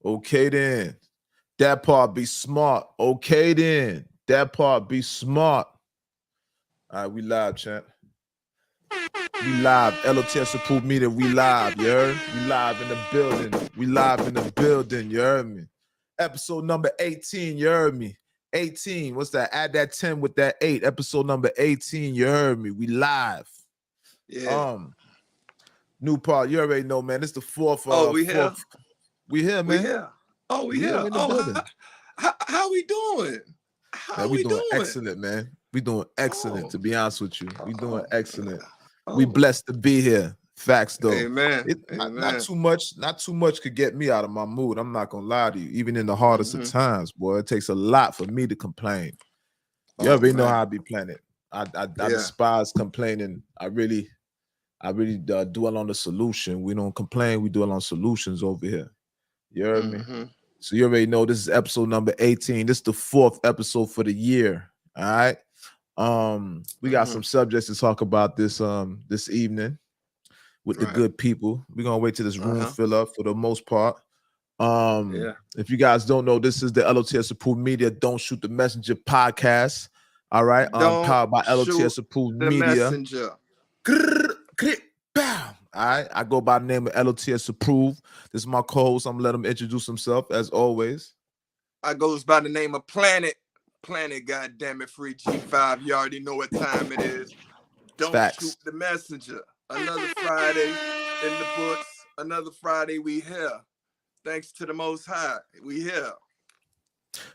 Okay then. That part be smart. Okay then. That part be smart. All right, we live, champ. We live. L.O.T.S approved media. We live, you heard? We live in the building. We live in the building, you heard me? Episode number 18, you heard me? 18. What's that? Add that 10 with that 8. Episode number 18, you heard me? We live. Yeah. New part. You already know, man. It's the fourth. We here? We here, man. We here. Oh, we here. We in the building. How we doing? How man, we doing doing? excellent, man. We doing excellent, to be honest with you. We doing excellent. Oh. We blessed to be here. Facts, though. Amen. Not too much could get me out of my mood. I'm not gonna lie to you. Even in the hardest of times, boy, it takes a lot for me to complain. You already know how I be planning. I despise complaining. I really dwell on the solution. We don't complain. We dwell on solutions over here. You heard me? So you already know this is episode number 18. This is the 4th episode for the year. All right. We got some subjects to talk about this evening with the good people. We're gonna wait till this room fill up for the most part. If you guys don't know, this is the L.O.T.S approved media Don't Shoot the Messenger podcast. All right. Powered by L.O.T.S approved media. Messenger. All right, I go by the name of L.O.T.S approved. This is my co-host. I'm gonna let him introduce himself as always. I goes by the name of Planet. Goddamn it, free G5. You already know what time it is. Don't shoot the messenger. Another Friday in the books. Another Friday we here. Thanks to the Most High, we here.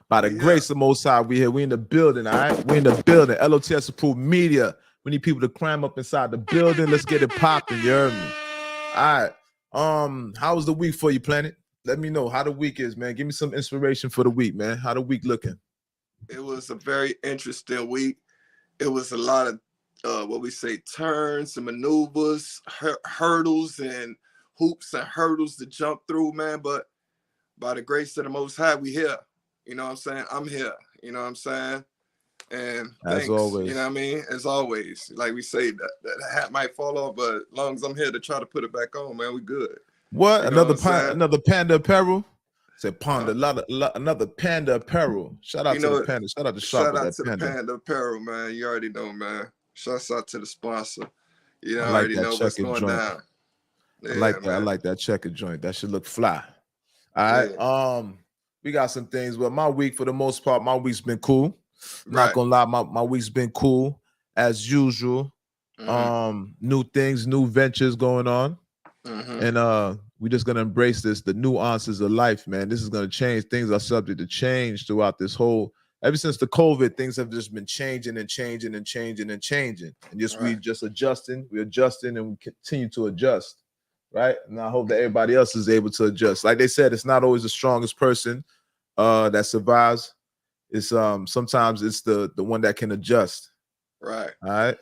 By the grace of the Most High, we here. We in the building. All right, we in the building. L.O.T.S approved media. We need people to climb up inside the building. Let's get it popping. You heard me? All right. How was the week for you, Planet? Let me know how the week is, man. Give me some inspiration for the week, man. How the week looking? It was a very interesting week. It was a lot of what we say turns and maneuvers, hurdles and hoops and hurdles to jump through, man. But by the grace of the Most High, we here. You know what I'm saying? I'm here. You know what I'm saying? And thanks, always, you know what I mean? As always, like we say, that hat might fall off, but as long as I'm here to try to put it back on, man, we good. What? You another Panda apparel? Said Panda, another Panda apparel. Shout out to the Panda. Shout out to Shop Shout out to the Panda apparel, man. You already know, man. Shouts out to the sponsor. You know, already know what's going down. Yeah, I like that. Man. I like that checker joint. That should look fly. All right. Yeah. We got some things. Well, my week, for the most part, my week's been cool. Not gonna lie, my week's been cool as usual. New things, new ventures going on, and we're just gonna embrace this, the nuances of life, man. This is gonna change. Things are subject to change throughout this whole. Ever since the COVID, things have just been changing and changing and changing and changing, and we just adjusting. We're adjusting, and we continue to adjust, right? And I hope that everybody else is able to adjust. Like they said, it's not always the strongest person that survives. It's sometimes it's the one that can adjust. Right. All right.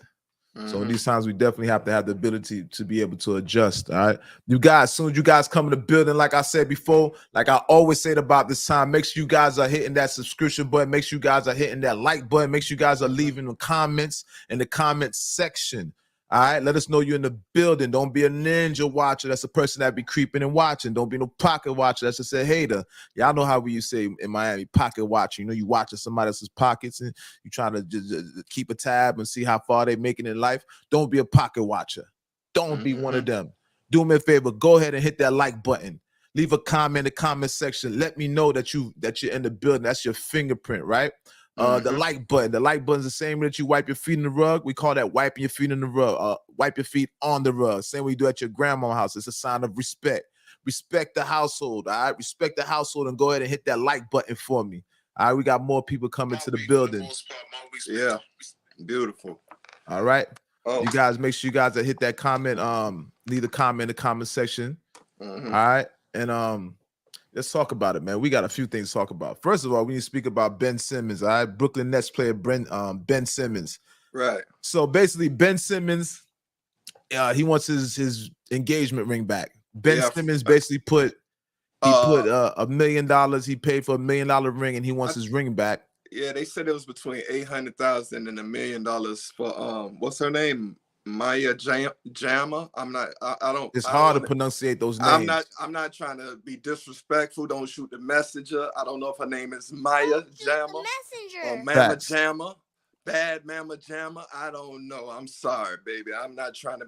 So in these times we definitely have to have the ability to be able to adjust. All right. You guys, as soon as you guys come in the building, like I said before, like I always said about this time, make sure you guys are hitting that subscription button, make sure you guys are hitting that like button, make sure you guys are leaving the comments in the comment section. All right, let us know you're in the building. Don't be a ninja watcher. That's a person that be creeping and watching. Don't be no pocket watcher. That's just a hater. Y'all know how we say in Miami, pocket watching. You know, you watching somebody else's pockets and you trying to just keep a tab and see how far they making in life. Don't be a pocket watcher. Don't be one of them. Do me a favor. Go ahead and hit that like button. Leave a comment in the comment section. Let me know that you're in the building. That's your fingerprint, right? The like button. The like button is the same way that you wipe your feet in the rug. We call that wiping your feet in the rug. Wipe your feet on the rug. Same way you do at your grandma's house. It's a sign of respect. Respect the household. All right. Respect the household and go ahead and hit that like button for me. All right. We got more people coming to the building. Yeah. Beautiful. All right. You guys make sure you guys hit that comment. Leave a comment in the comment section. All right. And let's talk about it, man. We got a few things to talk about. First of all, we need to speak about Ben Simmons, all right? Brooklyn Nets player Ben Simmons. Right. So basically, Ben Simmons, he wants his engagement ring back. Ben Simmons basically put $1 million. He paid for $1 million ring, and he wants his ring back. Yeah, they said it was between $800,000 and $1 million for what's her name? Maya Jama. I'm not. I don't. It's I don't hard to want to. pronunciate those names. I'm not trying to be disrespectful. Don't shoot the messenger. I don't know if her name is Maya Jama or Mama Facts. Jama, Bad Mama Jama. I don't know. I'm sorry, baby. I'm not trying to.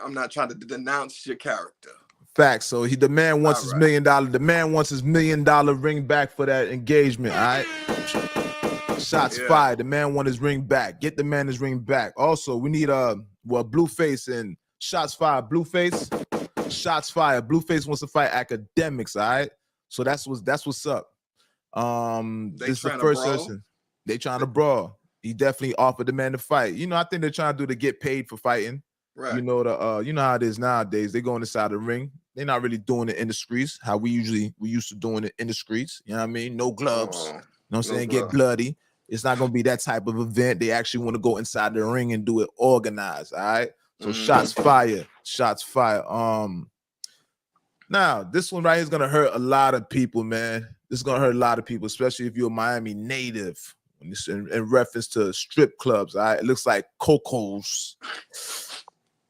I'm not trying to denounce your character. Facts. So the man wants All his right. $1 million. The man wants his $1 million ring back for that engagement. All right. Shots Yeah. fired. The man want his ring back. Get the man his ring back. Also, we need Blueface and shots fired. Blueface, shots fired. Blueface wants to fight academics. All right. So that's what's up. They This is the trying to first brawl. person. They trying to brawl. He definitely offered the man to fight. You know, I think they're trying to do to get paid for fighting. Right. You know you know how it is nowadays. They go inside the ring. They're not really doing it in the streets. How we used to doing it in the streets. You know what I mean? No gloves. You know what I'm saying? Get bloody. It's not gonna be that type of event. They actually want to go inside the ring and do it organized. All right. So shots fire. Shots fire. Now this one right here is gonna hurt a lot of people, man. This is gonna hurt a lot of people, especially if you're a Miami native. In reference to strip clubs, all right. It looks like Coco's.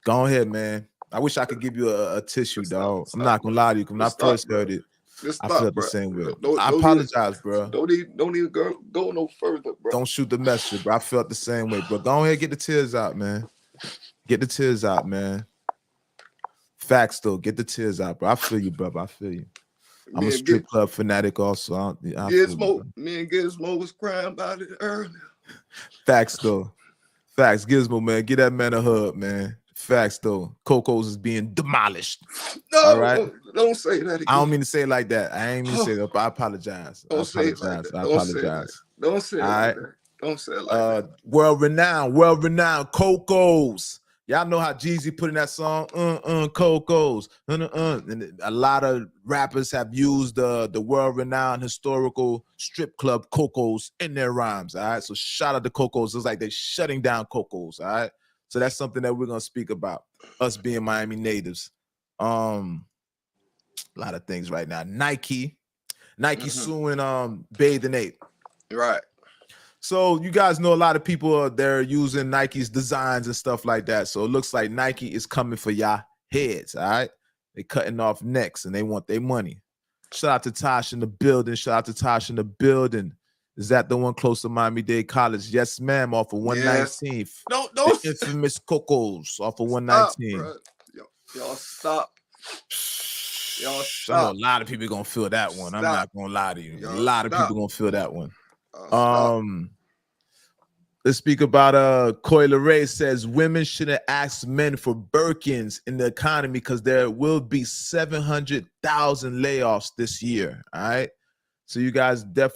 Go ahead, man. I wish I could give you a tissue, dog. I'm not gonna lie to you. When I first heard it, I felt the same way. I apologize, bro. Don't even go no further, bro. Don't shoot the messenger, bro. I felt the same way, bro. Go ahead, get the tears out, man. Get the tears out, man. Facts, though. Get the tears out, bro. I feel you, brother. I feel you. I'm a strip club fanatic, also. Gizmo, me and Gizmo was crying about it earlier. Facts, though. Facts, Gizmo, man. Get that man a hug, man. Facts, though. Coco's is being demolished. No, all right? Don't say that again. I don't mean to say it like that. I ain't mean to say that, but I apologize. Don't say it like that. I apologize. Don't say it like that. Don't say it like that. World-renowned Coco's. Y'all know how Jeezy put in that song, Coco's. And a lot of rappers have used the world-renowned historical strip club Coco's in their rhymes, all right? So shout out to Coco's. It's like they're shutting down Coco's, all right? So that's something that we're going to speak about, us being Miami natives. A lot of things right now. Nike suing Bathing Ape. Right. So you guys know a lot of people they're using Nike's designs and stuff like that. So it looks like Nike is coming for y'all heads, all right? They're cutting off necks and they want their money. Shout out to Tosh in the building. Is that the one close to Miami-Dade College? Yes, ma'am. Off of 119th. Yes. The infamous Coco's off of 119. Y'all stop. I know a lot of people gonna feel that one. Stop. I'm not gonna lie to you. Y'all a lot stop. of people gonna feel that one. Let's speak about Coyle Ray says women shouldn't ask men for Birkins in the economy because there will be 700,000 layoffs this year. All right. So you guys got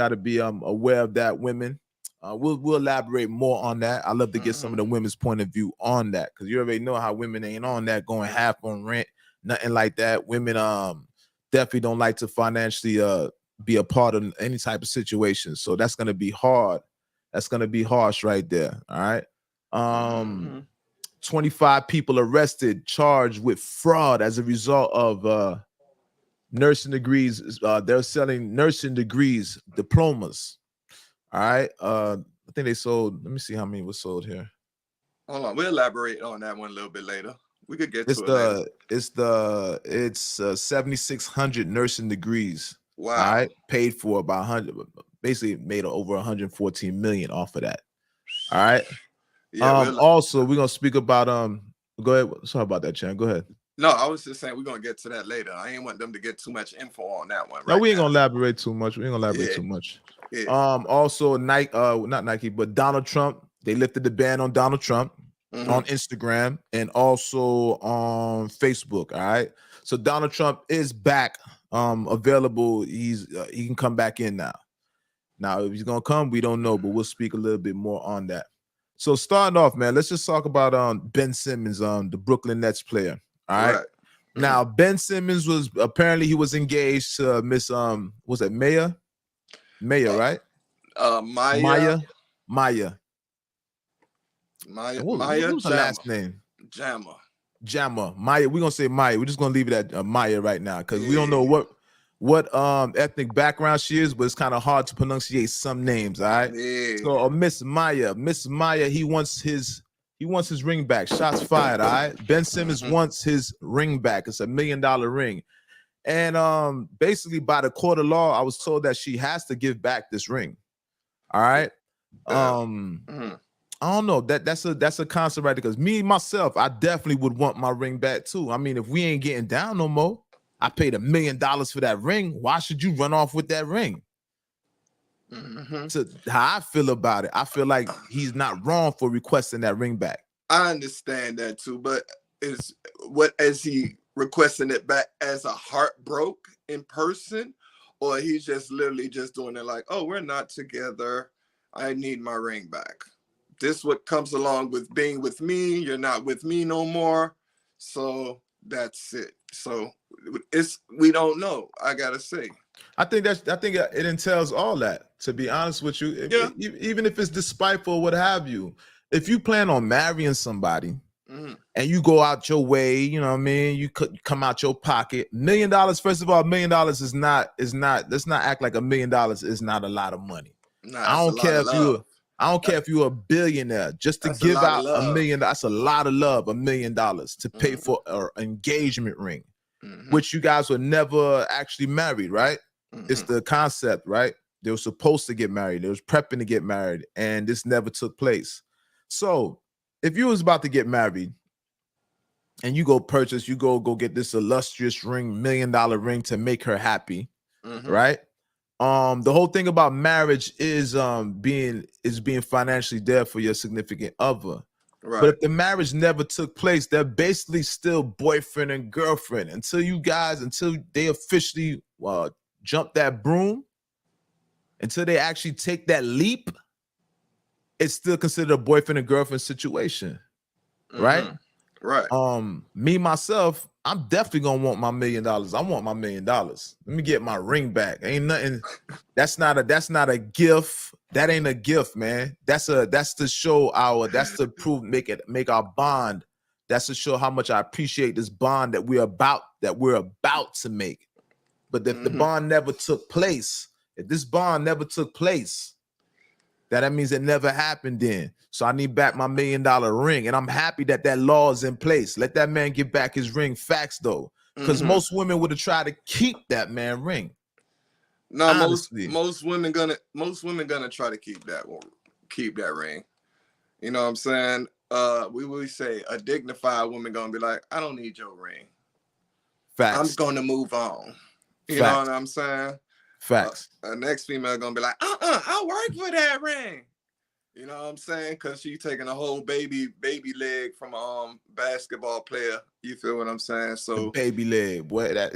to be aware of that, women. We'll elaborate more on that. I love to get some of the women's point of view on that because you already know how women ain't on that, going half on rent, nothing like that. Women definitely don't like to financially be a part of any type of situation. So that's gonna be hard. That's gonna be harsh right there. All right. 25 people arrested, charged with fraud as a result of nursing degrees. They're selling nursing degrees, diplomas. All right. I think they sold. Let me see how many was sold here. Hold on, we'll elaborate on that one a little bit later. We could get to it. It's 7,600 nursing degrees. Wow. All right. Paid for about 100. Basically made over 114 million off of that. All right. Yeah. Also, we're gonna speak about Go ahead. Sorry about that, Chan. Go ahead. No, I was just saying we're gonna get to that later. I ain't want them to get too much info on that one. No, we ain't gonna elaborate too much. Yeah. Also, Nike, not Nike, but Donald Trump. They lifted the ban on Donald Trump on Instagram and also on Facebook. All right. So Donald Trump is back, available. He can come back in now. Now, if he's gonna come, we don't know, but we'll speak a little bit more on that. So starting off, man, let's just talk about Ben Simmons, the Brooklyn Nets player. All right. Now, Ben Simmons was apparently he was engaged to Miss was it Maya? Maya, right? Maya. What was her last name? Jama. Maya. We're gonna say Maya. We're just gonna leave it at Maya right now because we don't know what ethnic background she is, but it's kind of hard to pronunciate some names. All right. Yeah. So Miss Maya, he wants He wants his ring back. Shots fired. All right. Ben Simmons wants his ring back. It's $1 million ring. And basically by the court of law, I was told that she has to give back this ring. All right. I don't know. That's a concept right there. Because me myself, I definitely would want my ring back too. I mean, if we ain't getting down no more, I paid $1 million for that ring. Why should you run off with that ring? So how I feel about it, I feel like he's not wrong for requesting that ring back. I understand that too, but is he requesting it back as a heartbroke in person, or he's just literally just doing it like, oh, we're not together, I need my ring back. This what comes along with being with me. You're not with me no more, so that's it. So we don't know. I gotta say. I think it entails all that. To be honest with you, even if it's despiteful, or what have you, if you plan on marrying somebody and you go out your way, you know what I mean, you could come out your pocket. $1 million, first of all, $1 million is not. Let's not act like $1 million is not a lot of money. I don't care if you're a billionaire. Just to give out $1 million, that's a lot of love. $1 million to pay for an engagement ring, which you guys were never actually married, right? It's the concept, right? They were supposed to get married. They was prepping to get married, and this never took place. So if you was about to get married and you go get this illustrious ring, $1 million ring to make her happy, right? The whole thing about marriage is being financially there for your significant other. Right. But if the marriage never took place, they're basically still boyfriend and girlfriend until they officially jump that broom, until they actually take that leap. It's still considered a boyfriend and girlfriend situation, right? Right. Me myself, I'm definitely gonna want my $1 million. I want my $1 million. Let me get my ring back. Ain't nothing. That's not a gift. That ain't a gift, man. That's to show that's to prove, make our bond. That's to show how much I appreciate this bond that we're about to make. But if the bond never took place, if this bond never took place, that means it never happened then. So I need back my $1 million ring. And I'm happy that law is in place. Let that man get back his ring. Facts though. Because most women would have tried to keep that man ring. No, honestly. most women gonna try to keep that ring. You know what I'm saying? We will say a dignified woman gonna be like, I don't need your ring. Facts. I'm gonna move on. You know what I'm saying? Facts. Next female gonna be like, I'll work for that ring. You know what I'm saying? Because she taking a whole baby leg from a basketball player. You feel what I'm saying? So the baby leg, boy. That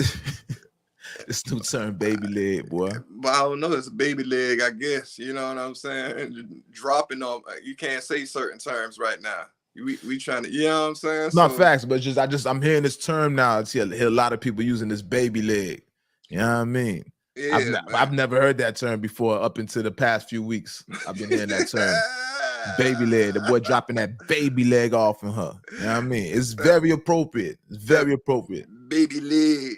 this new term, baby leg, boy. But I don't know. It's a baby leg, I guess. You know what I'm saying? Dropping on. You can't say certain terms right now. We trying to. You know what I'm saying? Not facts, but I'm hearing this term now. I see a lot of people using this baby leg. You know what I mean? Yeah, I've never heard that term before up until the past few weeks. I've been hearing that term. Baby leg. The boy dropping that baby leg off on her. You know what I mean? It's very appropriate. It's very appropriate. Baby leg.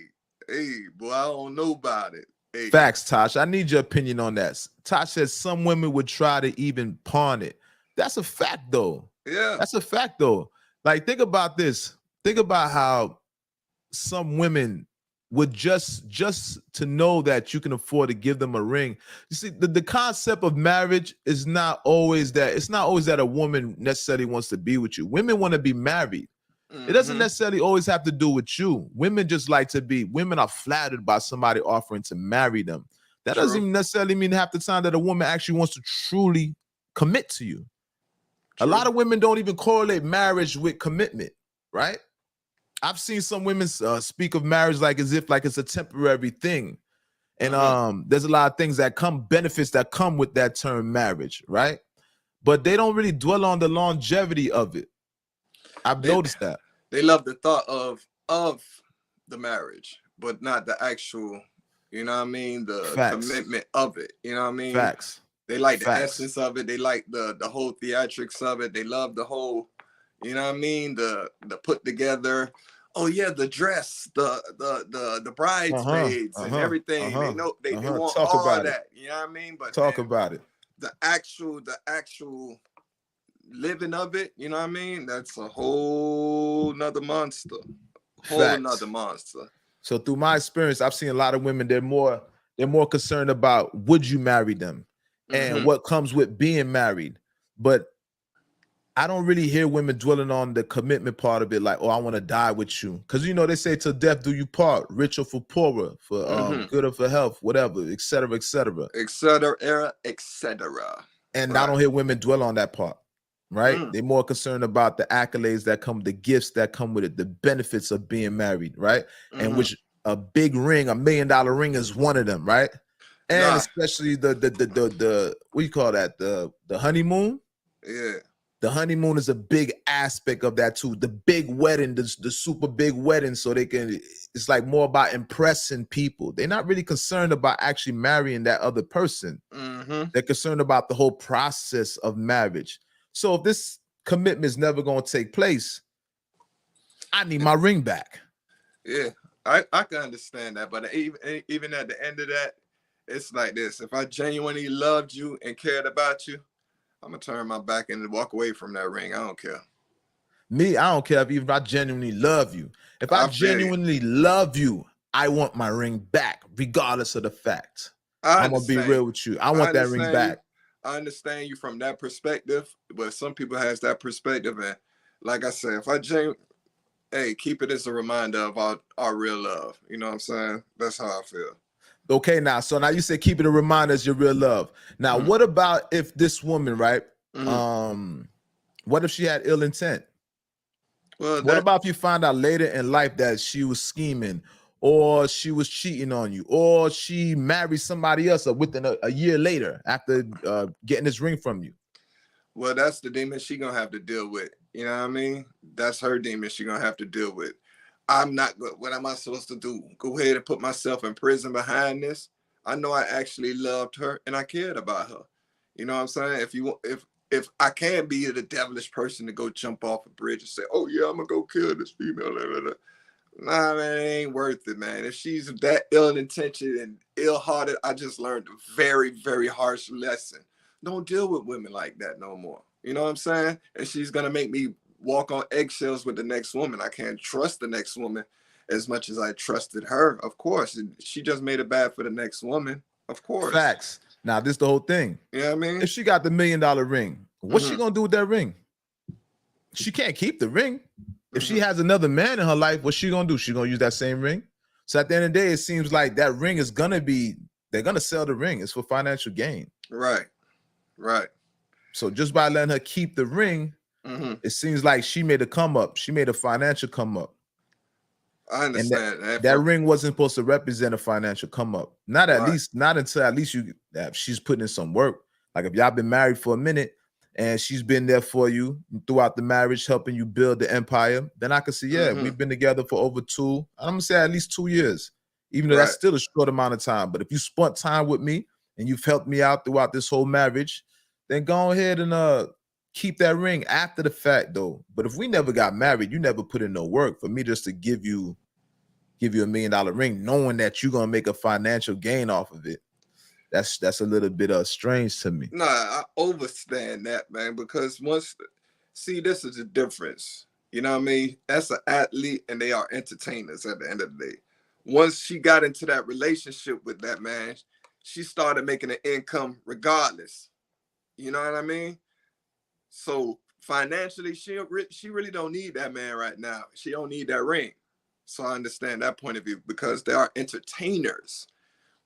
Hey, boy, I don't know about it. Hey. Facts, Tosh. I need your opinion on that. Tosh says some women would try to even pawn it. That's a fact, though. Yeah. That's a fact, though. Like, think about this. Think about how some women would just to know that you can afford to give them a ring. You see, the concept of marriage is not always that. It's not always that a woman necessarily wants to be with you. Women want to be married. It doesn't necessarily always have to do with you. Women just like to be. Women are flattered by somebody offering to marry them. That doesn't even necessarily mean half the time that a woman actually wants to truly commit to you. A lot of women don't even correlate marriage with commitment, right? I've seen some women speak of marriage as if it's a temporary thing. And there's a lot of things benefits that come with that term marriage, right? But they don't really dwell on the longevity of it. I've noticed that. They love the thought of the marriage, but not the actual, you know what I mean? The commitment of it, you know what I mean? Facts. They like the essence of it. They like the whole theatrics of it. They love the whole, you know what I mean? The put together. Oh yeah, the dress, the bridesmaids and everything. They know they want all that. You know what I mean? But talk about it. The actual living of it, you know what I mean? That's a whole nother monster. Whole Facts. nother monster. So through my experience, I've seen a lot of women, they're more concerned about would you marry them and what comes with being married. But I don't really hear women dwelling on the commitment part of it, like, oh, I want to die with you. Because, you know, they say till death do you part, rich or for poorer, for good or for health, whatever, et cetera, et cetera. Et cetera, et cetera. And I don't hear women dwell on that part, right? They're more concerned about the accolades that come, the gifts that come with it, the benefits of being married, right? And which a big ring, $1 million ring is one of them, right? And especially the what do you call that? The honeymoon? Yeah. The honeymoon is a big aspect of that too. The big wedding, the super big wedding, so they can, it's like more about impressing people. They're not really concerned about actually marrying that other person. They're concerned about the whole process of marriage. So if this commitment is never going to take place, I need my ring back. Yeah, I can understand that. But even at the end of that, it's like this. If I genuinely loved you and cared about you, I'm gonna turn my back and walk away from that ring. I don't care. Me, I don't care if I genuinely love you. If I genuinely love you, I want my ring back, regardless of the fact. I'm gonna be real with you. I want that ring back. I understand you from that perspective, but some people has that perspective, and like I said, if I hey, keep it as a reminder of our real love. You know what I'm saying? That's how I feel. Okay, now, so now you say keep it a reminder as your real love. Now, what about if this woman, right? What if she had ill intent? Well, what about if you find out later in life that she was scheming, or she was cheating on you, or she married somebody else within a year later after getting this ring from you? Well, that's the demon she gonna have to deal with. You know what I mean? That's her demon she gonna have to deal with. I'm not good. What am I supposed to do? Go ahead and put myself in prison behind this? I know I actually loved her and I cared about her. You know what I'm saying? If I can't be the devilish person to go jump off a bridge and say, oh yeah, I'm gonna go kill this female. Nah, man, it ain't worth it, man. If she's that ill-intentioned and ill-hearted, I just learned a very, very harsh lesson. Don't deal with women like that no more. You know what I'm saying? And she's gonna make me walk on eggshells with the next woman. I can't trust the next woman as much as I trusted her. Of course, she just made it bad for the next woman. Of course. Facts. Now, this is the whole thing. You know what I mean? If she got the $1 million ring, what's she gonna do with that ring? She can't keep the ring. If she has another man in her life, what's she gonna do? She gonna use that same ring? So at the end of the day, it seems like that ring is gonna be, they're gonna sell the ring. It's for financial gain. Right. So just by letting her keep the ring, it seems like she made a come up. She made a financial come up. I understand. And that ring wasn't supposed to represent a financial come up. Not until at least she's putting in some work. Like if y'all been married for a minute and she's been there for you throughout the marriage, helping you build the empire, then I can see, yeah, we've been together for over I'm gonna say at least 2 years, even though that's still a short amount of time. But if you spent time with me and you've helped me out throughout this whole marriage, then go ahead and keep that ring after the fact, though. But if we never got married, you never put in no work for me just to give you $1 million ring, knowing that you're gonna make a financial gain off of it. That's a little bit strange to me. Nah, I understand that, man, because this is the difference. You know what I mean? That's an athlete and they are entertainers at the end of the day. Once she got into that relationship with that man, she started making an income regardless. You know what I mean? So financially, she really don't need that man right now. She don't need that ring. So I understand that point of view because they are entertainers.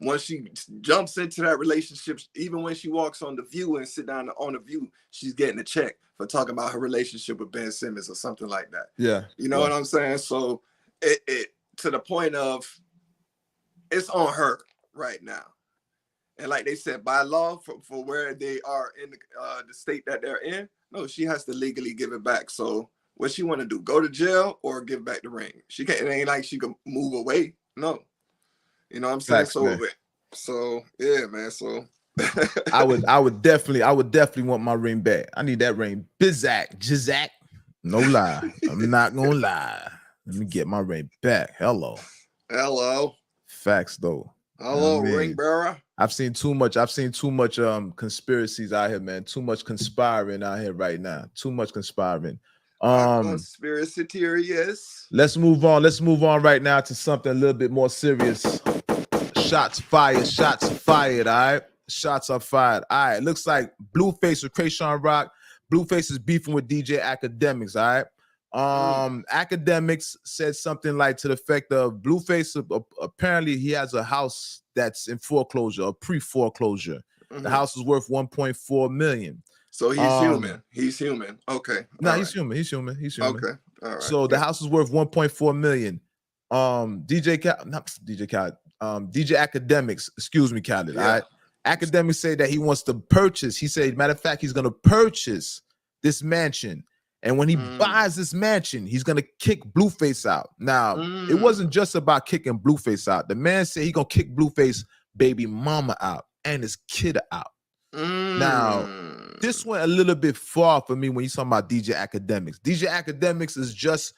Once she jumps into that relationship, even when she walks on The View and sit down on The View, she's getting a check for talking about her relationship with Ben Simmons or something like that. Yeah. You know what I'm saying? So it to the point of it's on her right now. And like they said, by law, for where they are in the state that they're in, no, she has to legally give it back. So what she want to do? Go to jail or give back the ring? She can't. It ain't like she can move away. No, you know what I'm saying. Facts, so yeah, man. So I would definitely want my ring back. I need that ring, Jizak. No lie, I'm not gonna lie. Let me get my ring back. Hello. Hello. Facts though. Hello, ring bearer. I've seen too much conspiracies out here, man. Too much conspiring out here right now. Too much conspiring. Conspiracy theories. Let's move on. Let's move on right now to something a little bit more serious. Shots fired. Shots fired. All right. Shots are fired. All right. Looks like Blueface with Krayshawn Rock. Blueface is beefing with DJ Academics. All right. Academics said something like to the effect of Blueface apparently he has a house that's in foreclosure, a pre-foreclosure. The house is worth 1.4 million. So he's human. He's human. Okay. No, he's human. He's human. Okay. All right. So the house is worth 1.4 million. DJ Academics, excuse me, Khaled. Yeah. All right. Academics say that he wants to purchase. He said, matter of fact, he's gonna purchase this mansion. And when he buys this mansion, he's gonna kick Blueface out. Now, it wasn't just about kicking Blueface out. The man said he gonna kick Blueface baby mama out and his kid out. Now, this went a little bit far for me when you talking about DJ Academics. DJ Academics is just,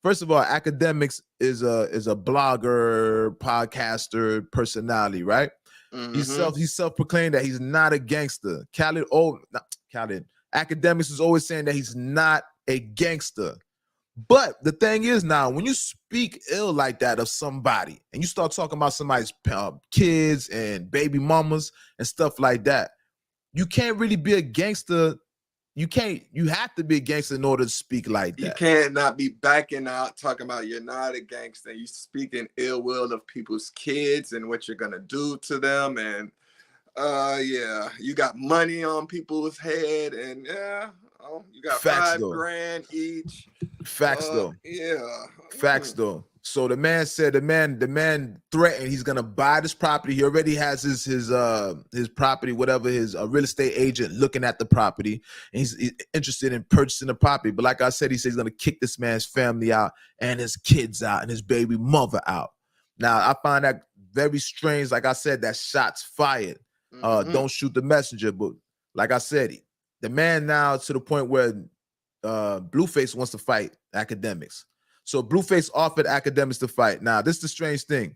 first of all, Academics is a blogger, podcaster, personality, right? He's self-proclaimed that he's not a gangster. Academics is always saying that he's not a gangster. But the thing is now, when you speak ill like that of somebody and you start talking about somebody's kids and baby mamas and stuff like that, you can't really be a gangster. You have to be a gangster in order to speak like that. You can't not be backing out, talking about you're not a gangster. You speaking ill will of people's kids and what you're gonna do to them. And yeah, you got money on people's head, and you got Facts, $5 grand each. Facts though. Yeah. Facts though. So the man said the man threatened he's gonna buy this property. He already has his property, whatever, his real estate agent looking at the property, and he's interested in purchasing the property. But like I said, he says he's gonna kick this man's family out and his kids out and his baby mother out. Now I find that very strange. Like I said, that shots fired. Don't shoot the messenger. But like I said, the man now to the point where Blueface wants to fight Academics. So Blueface offered Academics to fight. Now, this is the strange thing.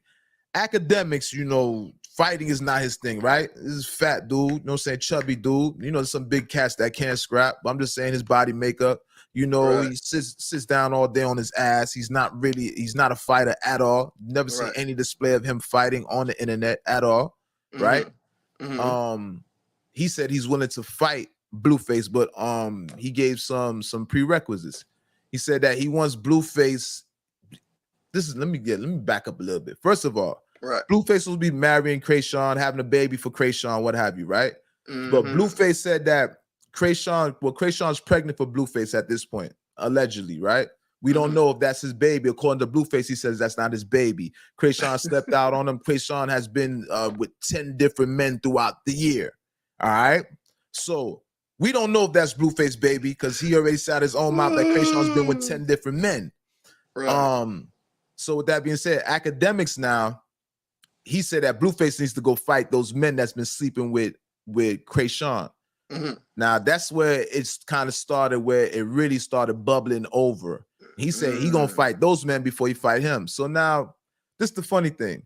Academics, fighting is not his thing, right? This is fat dude, you know what I'm saying? Chubby dude. There's some big cats that can't scrap. But I'm just saying his body makeup. Right. He sits down all day on his ass. He's not a fighter at all. Never seen any display of him fighting on the internet at all, right? He said he's willing to fight Blueface, but he gave some prerequisites. He said that he wants Blueface. Let me back up a little bit. First of all, Blueface will be marrying Krayshawn, having a baby for Krayshawn, what have you, right? But Blueface said that Krayshawn's pregnant for Blueface at this point, allegedly, right? We don't know if that's his baby. According to Blueface, he says that's not his baby. Krayshawn stepped out on him. Krayshawn has been with 10 different men throughout the year. All right. So we don't know if that's Blueface baby because he already said his own mouth that Krayshawn's been with 10 different men. Right. So with that being said, Academics now, he said that Blueface needs to go fight those men that's been sleeping with Krayshawn. Now that's where it's kind of started, where it really started bubbling over. He said he gonna fight those men before he fight him. So now, this is the funny thing.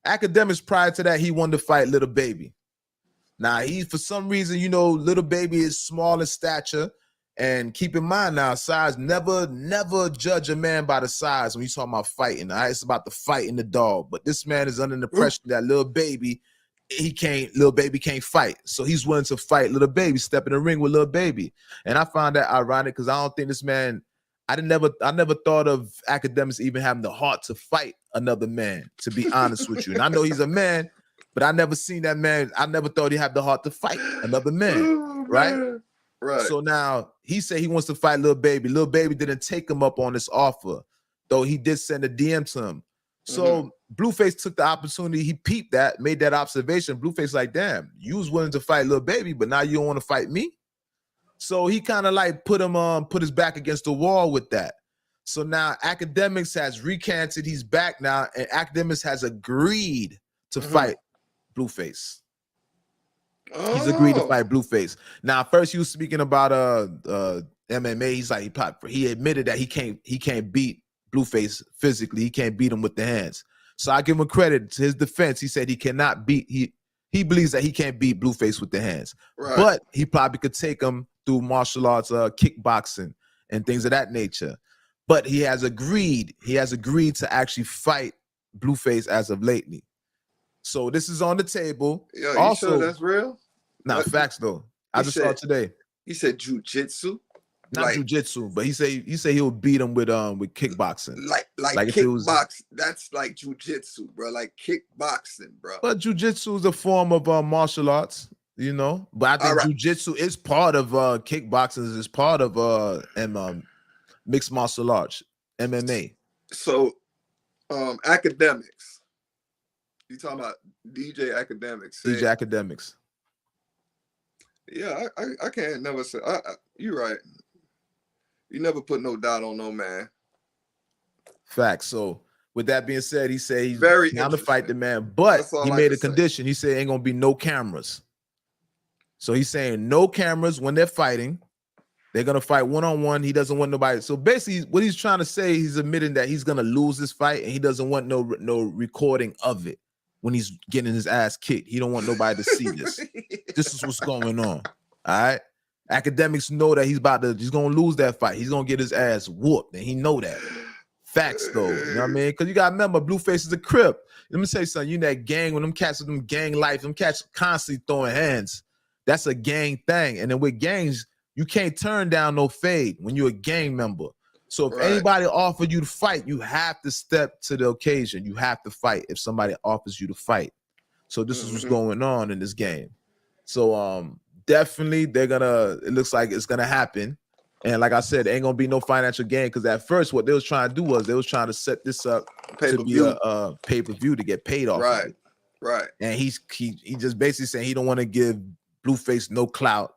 Academics prior to that, he wanted to fight Little Baby. Now, for some reason, Little Baby is small in stature. And keep in mind now, size, never judge a man by the size when you talking about fighting. All right? It's about the fight in the dog. But this man is under the impression that Little Baby can't fight. So he's willing to fight Little Baby, step in the ring with Little Baby. And I find that ironic because I don't think this man, I never thought of Academics even having the heart to fight another man, to be honest with you. And I know he's a man, but I never seen that man. I never thought he'd have the heart to fight another man, right? Right. So now he said he wants to fight Lil Baby. Lil Baby didn't take him up on this offer, though he did send a DM to him. So Blueface took the opportunity. He peeped that, made that observation. Blueface like, damn, you was willing to fight Lil Baby, but now you don't want to fight me? So he kind of like put his back against the wall with that. So now Academics has recanted. He's back now, and Academics has agreed to fight Blueface. He's agreed to fight Blueface. Now, first he was speaking about MMA. He's like he admitted that he can't beat Blueface physically. He can't beat him with the hands. So I give him credit. To his defense, he said he cannot beat, he believes that he can't beat Blueface with the hands. Right. But he probably could take him through martial arts, kickboxing, and things of that nature. But he has agreed to actually fight Blueface as of lately. So this is on the table. Yo, you also, sure that's real? Nah, facts though. I just saw today. He said jujitsu. Not like, jujitsu, but he say he'll beat him with kickboxing. Like kickbox. That's like jujitsu, bro. Like kickboxing, bro. But jujitsu is a form of martial arts, you know. But I think jujitsu is part of kickboxing, is part of mixed martial arts, MMA. So academics. You talking about DJ Academics? DJ Academics. Yeah, I can't never say. You're right. You never put no doubt on no man. Facts. So with that being said, he said he's very down to fight the man, but he made a condition. He said ain't gonna be no cameras. So he's saying no cameras when they're fighting. They're gonna fight one-on-one. He doesn't want nobody. So basically, what he's trying to say, he's admitting that he's gonna lose this fight, and he doesn't want no recording of it when he's getting his ass kicked. He don't want nobody to see this. This is what's going on. All right. Academics know that he's gonna lose that fight. He's gonna get his ass whooped, and he know that. Facts though, you know what I mean? Because you gotta remember, Blueface is a Crip. Let me tell you something. You in that gang, when them cats with them gang life, them cats constantly throwing hands. That's a gang thing. And then with gangs, you can't turn down no fade when you're a gang member. So if anybody offered you to fight, you have to step to the occasion. You have to fight if somebody offers you to fight. So this is what's going on in this game. So definitely it looks like it's gonna happen. And like I said, there ain't gonna be no financial gain, because at first what they was trying to do was they was trying to set this up to be a pay-per-view to get paid off. Right, of it. right. And he just basically saying he don't want to give Blueface no clout.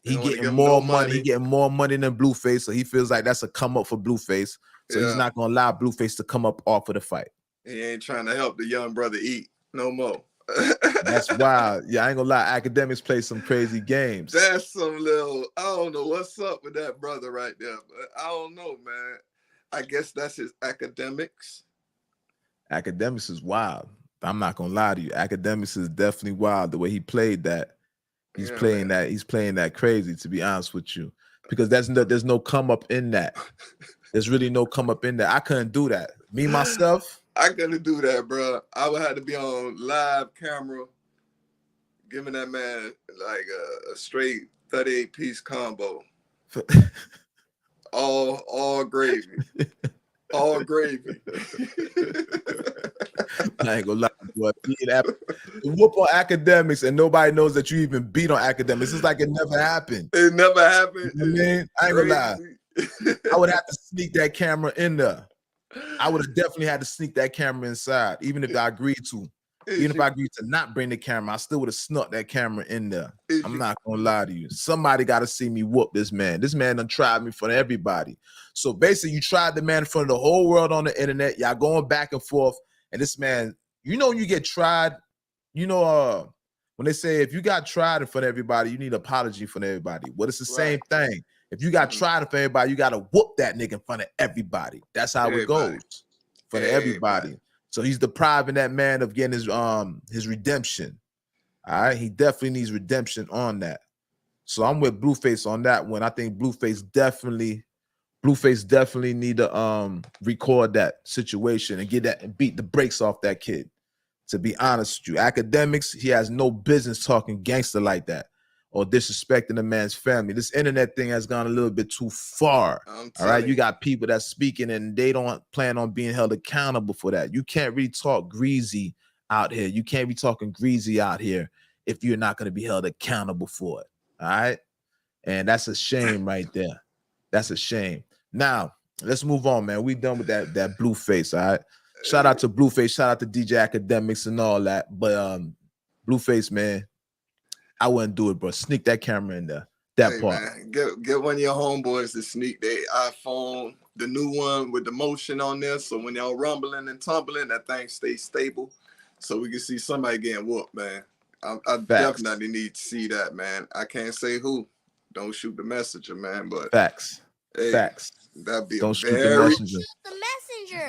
He getting more money. He getting more money than Blueface, so he feels like that's a come up for Blueface. So he's not gonna allow Blueface to come up off of the fight. He ain't trying to help the young brother eat no more. That's wild. Yeah, I ain't gonna lie. Academics play some crazy games. That's some little, I don't know what's up with that brother right there, but I don't know, man. I guess that's his academics. Academics is wild. I'm not gonna lie to you. Academics is definitely wild. The way he played that, he's playing that crazy. To be honest with you, because there's no come up in that. There's really no come up in that. I couldn't do that. Me myself. I couldn't do that, bro. I would have to be on live camera, giving that man like a straight 38-piece combo. all gravy. All gravy. I ain't gonna lie, boy. Whoop on Academics and nobody knows that you even beat on Academics. It's like it never happened. It never happened. You know what I mean? I ain't gonna lie. I would have to sneak that camera in there. I would have definitely had to sneak that camera inside, even if I agreed to. Even if I agreed to not bring the camera, I still would have snuck that camera in there. I'm not gonna lie to you. Somebody got to see me whoop this man. This man done tried me in front of everybody. So basically, you tried the man in front of the whole world on the internet. Y'all going back and forth, and this man, you know, when you get tried, you know, when they say if you got tried in front of everybody, you need an apology from everybody. Well, it's the same thing. If you got tried in front of everybody, you got to whoop that nigga in front of everybody. That's how it goes for everybody. So he's depriving that man of getting his redemption. All right, he definitely needs redemption on that. So I'm with Blueface on that one. I think Blueface definitely need to record that situation and get that and beat the brakes off that kid. To be honest with you, Academics, he has no business talking gangster like that or disrespecting the man's family. This internet thing has gone a little bit too far. All right, you got people that's speaking and they don't plan on being held accountable for that. You can't really talk greasy out here. You can't be talking greasy out here if you're not going to be held accountable for it. All right, and that's a shame right there. That's a shame. Now let's move on, man. We done with that Blueface. All right. Shout out to Blueface. Shout out to DJ Academics and all that. But Blueface, man, I wouldn't do it, bro. Sneak that camera in there. That part. Man, get one of your homeboys to sneak their iPhone, the new one with the motion on there. So when y'all rumbling and tumbling, that thing stays stable. So we can see somebody getting whooped, man. I definitely need to see that, man. I can't say who. Don't shoot the messenger, man. But facts. Hey, that'd be don't shoot the messenger.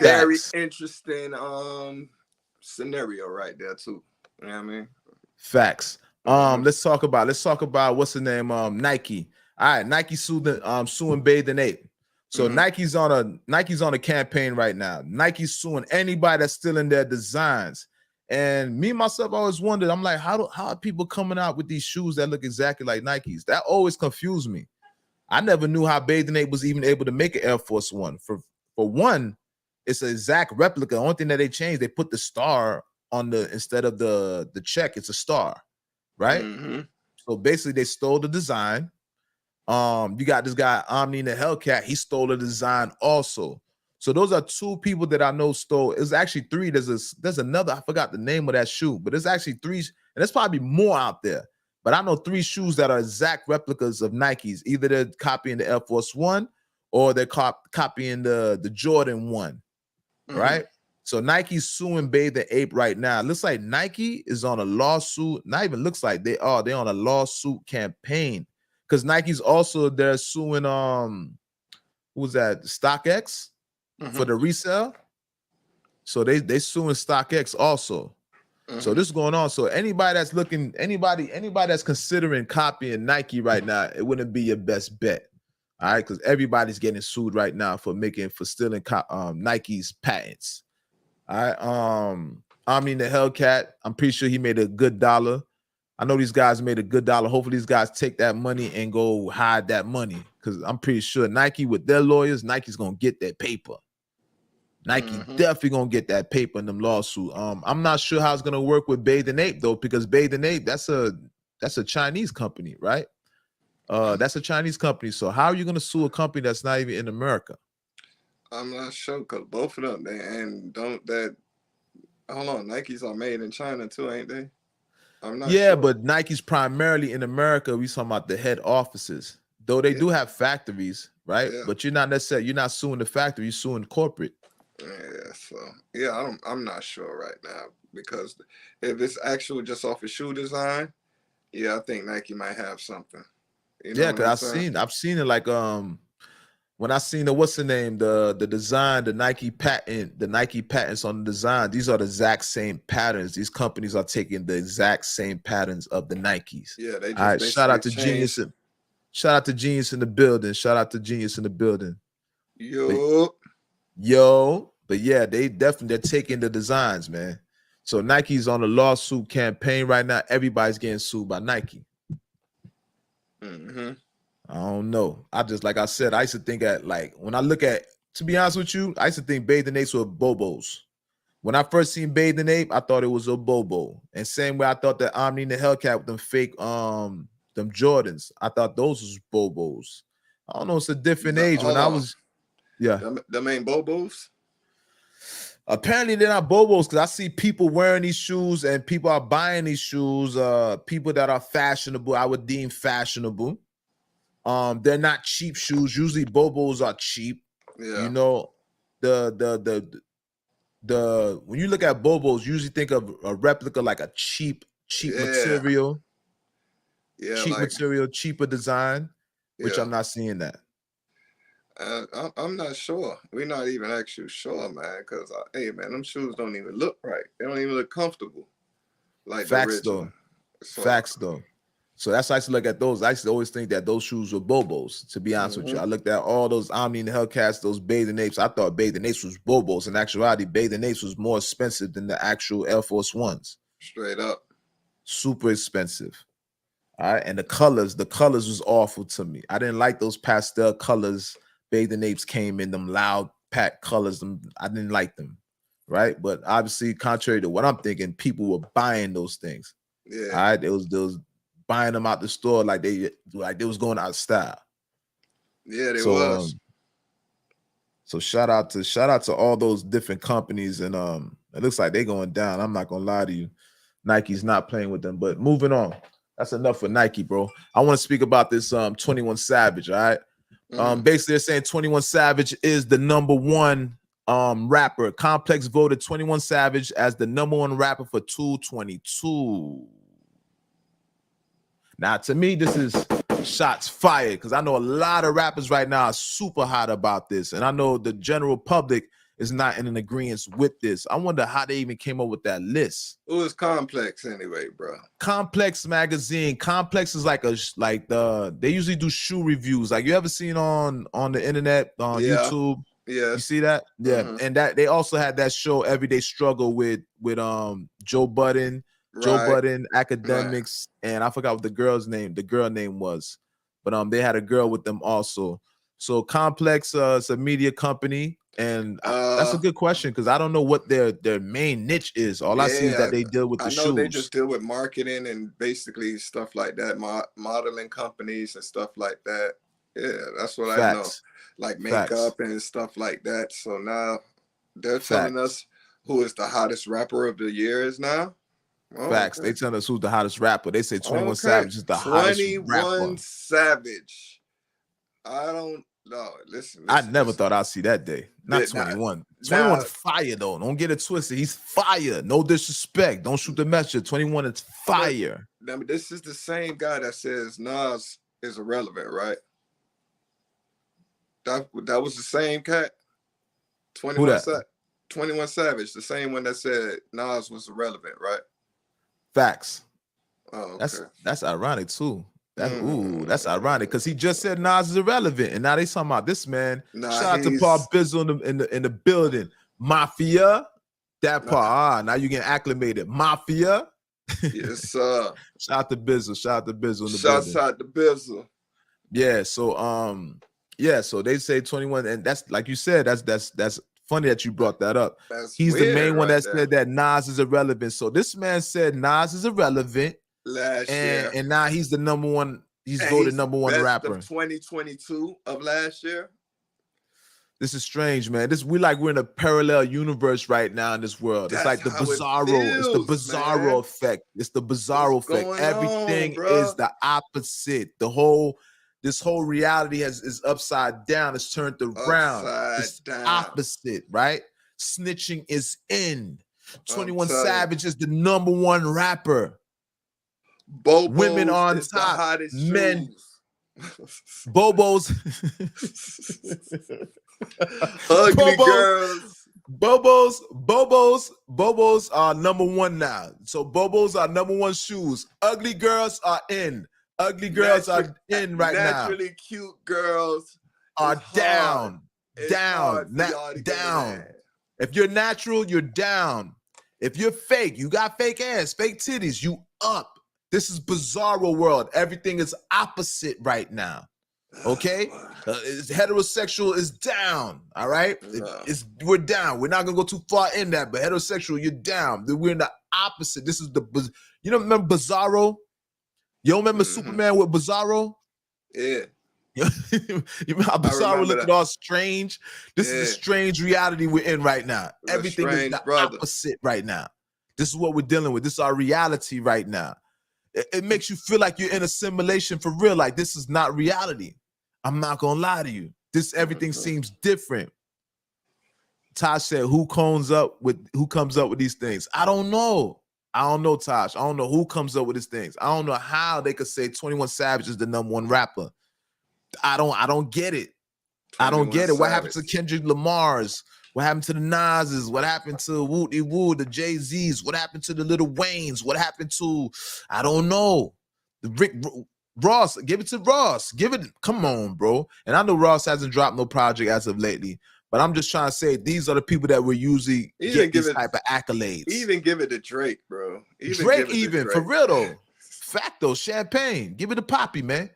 Very interesting scenario right there too. You know what I mean? Facts. Mhm. Let's talk about what's the name? Nike. All right, Nike suing Bathe and Ape. So Mhm. Nike's on a campaign right now. Nike's suing anybody that's still in their designs. And me myself, I always wondered. I'm like, how are people coming out with these shoes that look exactly like Nikes? That always confused me. I never knew how Bathe and Ape was even able to make an Air Force One. For one, it's an exact replica. The only thing that they changed, they put the star on the instead of the check. It's a star, right? Mhm. So basically, they stole the design. You got this guy Omni the Hellcat. He stole the design also. So those are two people that I know stole. It's actually three. There's another. I forgot the name of that shoe, but it's actually three, and there's probably more out there. But I know three shoes that are exact replicas of Nikes. Either they're copying the Air Force One or they're copying the Jordan One, Mhm. right? So Nike's suing Bathe the Ape right now. It looks like Nike is on a lawsuit. Not even looks like they are. They're on a lawsuit campaign because Nike's also they're suing who's that? StockX for Mhm. the resale. So they suing StockX also. So Mhm. this is going on. So anybody that's looking, anybody that's considering copying Nike right now, it wouldn't be your best bet. All right, because everybody's getting sued right now for stealing Nike's patents. All right. Omni the Hellcat, I'm pretty sure he made a good dollar. I know these guys made a good dollar. Hopefully, these guys take that money and go hide that money. Because I'm pretty sure Nike, with their lawyers, Nike's gonna get that paper. Nike Mhm. definitely gonna get that paper in them lawsuit. I'm not sure how it's gonna work with Bathe and Ape though, because Bathe and Ape, that's a Chinese company, right? I'm That's a Chinese company. So how are you gonna sue a company that's not even in America? I'm not sure because both of them they and don't that hold on, Nikes are made in China too, ain't they? I'm not Yeah, sure. but Nike's primarily in America. We talking about the head offices, though they Yeah, do have factories, right? yeah, But you're not suing the factory, you're suing corporate. yeah. So yeah, I'm not sure right now because if it's actually just off of shoe design, yeah, I think Nike might have something. You know Yeah, what because I'm saying? I've seen it like when I seen the what's the name, the design, the Nike patents on the design, these are the exact same patterns. These companies are taking the exact same patterns of the Nikes. Yeah, they All just right, shout basically out to Genius. changed. Shout out to Genius in the building. Shout out to Genius in the building. But Yup. but yeah, they're taking the designs, man. So Nike's on a lawsuit campaign right now. Everybody's getting sued by Nike. Mhm. I don't know. Like I said, I used to think when I look at, to be honest with you, I used to think Bathe and Apes were Bobos. When I first seen Bathe and Ape, I thought it was a Bobo. And same way I thought that Omni and the Hellcat with them fake them Jordans. I thought those was Bobos. I don't know, it's a different age. When Hold I on. was, yeah. Them ain't Bobos. Apparently they're not Bobos because I see people wearing these shoes and people are buying these shoes. People that are fashionable, I would deem fashionable. They're not cheap shoes. Usually Bobos are cheap. You Yeah. know, the when you look at Bobos, you usually think of a replica like a Yeah. material, Yeah. Like cheaper design, which yeah. I'm not seeing that. I'm not sure. We're not even actually sure, man. Because hey, man, them shoes don't even look right. They don't even look comfortable like the Facts original. though. So, Facts though. So that's why I used to look at those. I used to always think that those shoes were Bobos, to be honest with you. mhm, I looked at all those Omni and Hellcats, those Bathing Apes. I thought Bathing Apes was Bobos. In actuality, Bathing Apes was more expensive than the actual Air Force Ones. straight up. Super expensive. All right. And the colors was awful to me. I didn't like those pastel colors. Bathing Apes came in them loud pack colors. I didn't like them. Right. But obviously, contrary to what I'm thinking, people were buying those things. All Yeah. right. They was buying them out the store like they was going out of style. Yeah, they So was. so shout out to all those different companies, and it looks like they're going down. I'm not gonna lie to you. Nike's not playing with them. But moving on. That's enough for Nike, bro. I want to speak about this 21 Savage, all right? Mhm. Basically they're saying 21 Savage is the number one rapper. Complex voted 21 Savage as the number one rapper for 222. Now, to me, this is shots fired because I know a lot of rappers right now are super hot about this. And I know the general public is not in an agreement with this. I wonder how they even came up with that list. Who is Complex anyway, bro? Complex magazine. Complex is like they usually do shoe reviews. Like you ever seen on the internet, on YouTube? Yeah. You see that? Yeah. Mm-hmm. And that they also had that show Everyday Struggle with Joe Budden, Academics, and I forgot what the girl name was. But they had a girl with them also. So Complex it's a media company, and that's a good question because I don't know what their main niche is. All I see is that they deal with the shoes. I know they just deal with marketing and basically stuff like that, modeling companies and stuff like that. Yeah, that's what I know. Like makeup and stuff like that. So now they're telling us who is the hottest rapper of the year is now. Oh, Facts. Okay. They tell us who's the hottest rapper. They say 21 Savage is the hottest rapper. 21 Savage. I don't know. Listen I never thought I'd see that day. Not 21. 21 is fire, though. Don't get it twisted. He's fire. No disrespect. Don't shoot the messenger. 21 is fire. I mean, this is the same guy that says Nas is irrelevant, right? That was the same cat. 21 Savage, the same one that said Nas was irrelevant, right? Facts. Oh, okay. That's ironic too. That's ironic because he just said Nas is irrelevant, and now they talking about this man. Shout out to Paul Bizzle in the building. Mafia, that part. Now you getting acclimated. Mafia. Yes, sir. Shout out to Bizzle. Shout out to Bizzle in the building. Shout out to Bizzle. Yeah. So so they say 21, and that's like you said. That's funny that you brought that up. He's the main one that said that Nas is irrelevant. So this man said Nas is irrelevant last year, and now he's the number one. He's voted number one rapper. Of 2022 of last year. This is strange, man. We're in a parallel universe right now in this world. It's like the Bizarro. It's the Bizarro effect. It's the Bizarro effect. Everything is the opposite. This whole reality is upside down. It's turned around. It's opposite, right? Snitching is in. 21 Savage is the number one rapper. Bobos women on top. Men. Bobos. Ugly girls. Bobos are number one now. So Bobos are number one shoes. Ugly girls are in. Ugly girls are in right now. Naturally cute girls are down. Down. If you're natural, you're down. If you're fake, you got fake ass, fake titties, you up. This is Bizarro world. Everything is opposite right now. Okay? Heterosexual is down. All right? We're down. We're not gonna go too far in that, but heterosexual, you're down. We're in the opposite. This is you don't remember Bizarro? You don't remember Superman with Bizarro? Yeah. You remember how Bizarro looked all strange? This is the strange reality we're in right now. Everything is the opposite right now. This is what we're dealing with. This is our reality right now. It makes you feel like you're in a simulation for real. Like this is not reality. I'm not gonna lie to you. Everything seems different. Tosh said, who comes up with these things? I don't know. Tosh. I don't know who comes up with these things. I don't know how they could say 21 Savage is the number one rapper. I don't get it. I don't get it. What happened to Kendrick Lamar's? What happened to the Nas's? What happened to Woody Woo, the Jay-Z's? What happened to the Lil Wayne's? What happened to, I don't know. Ross, give it to Ross. Come on, bro. And I know Ross hasn't dropped no project as of lately, but I'm just trying to say these are the people that will usually get these type of accolades. Even give it to Drake, bro. Drake, for real though. Fact though, Champagne. Give it to Poppy, man.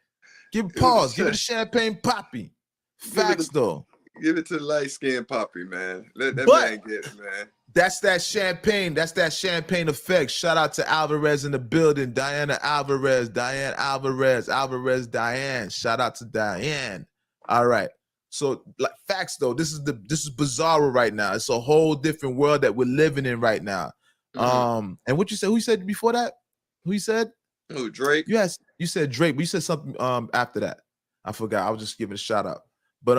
Give it a Champagne Poppy. Facts though. Give it to the light-skinned Poppy, man. Let that man get it, man. That's that champagne. That's that champagne effect. Shout out to Alvarez in the building. Diane. Shout out to Diane. All right. So, like facts though, this is Bizarro right now. It's a whole different world that we're living in right now. And what you said? Who you said before that? Who you said? Who, Drake? Yes, you said Drake, but you said something after that. I forgot. I was just giving a shout out. But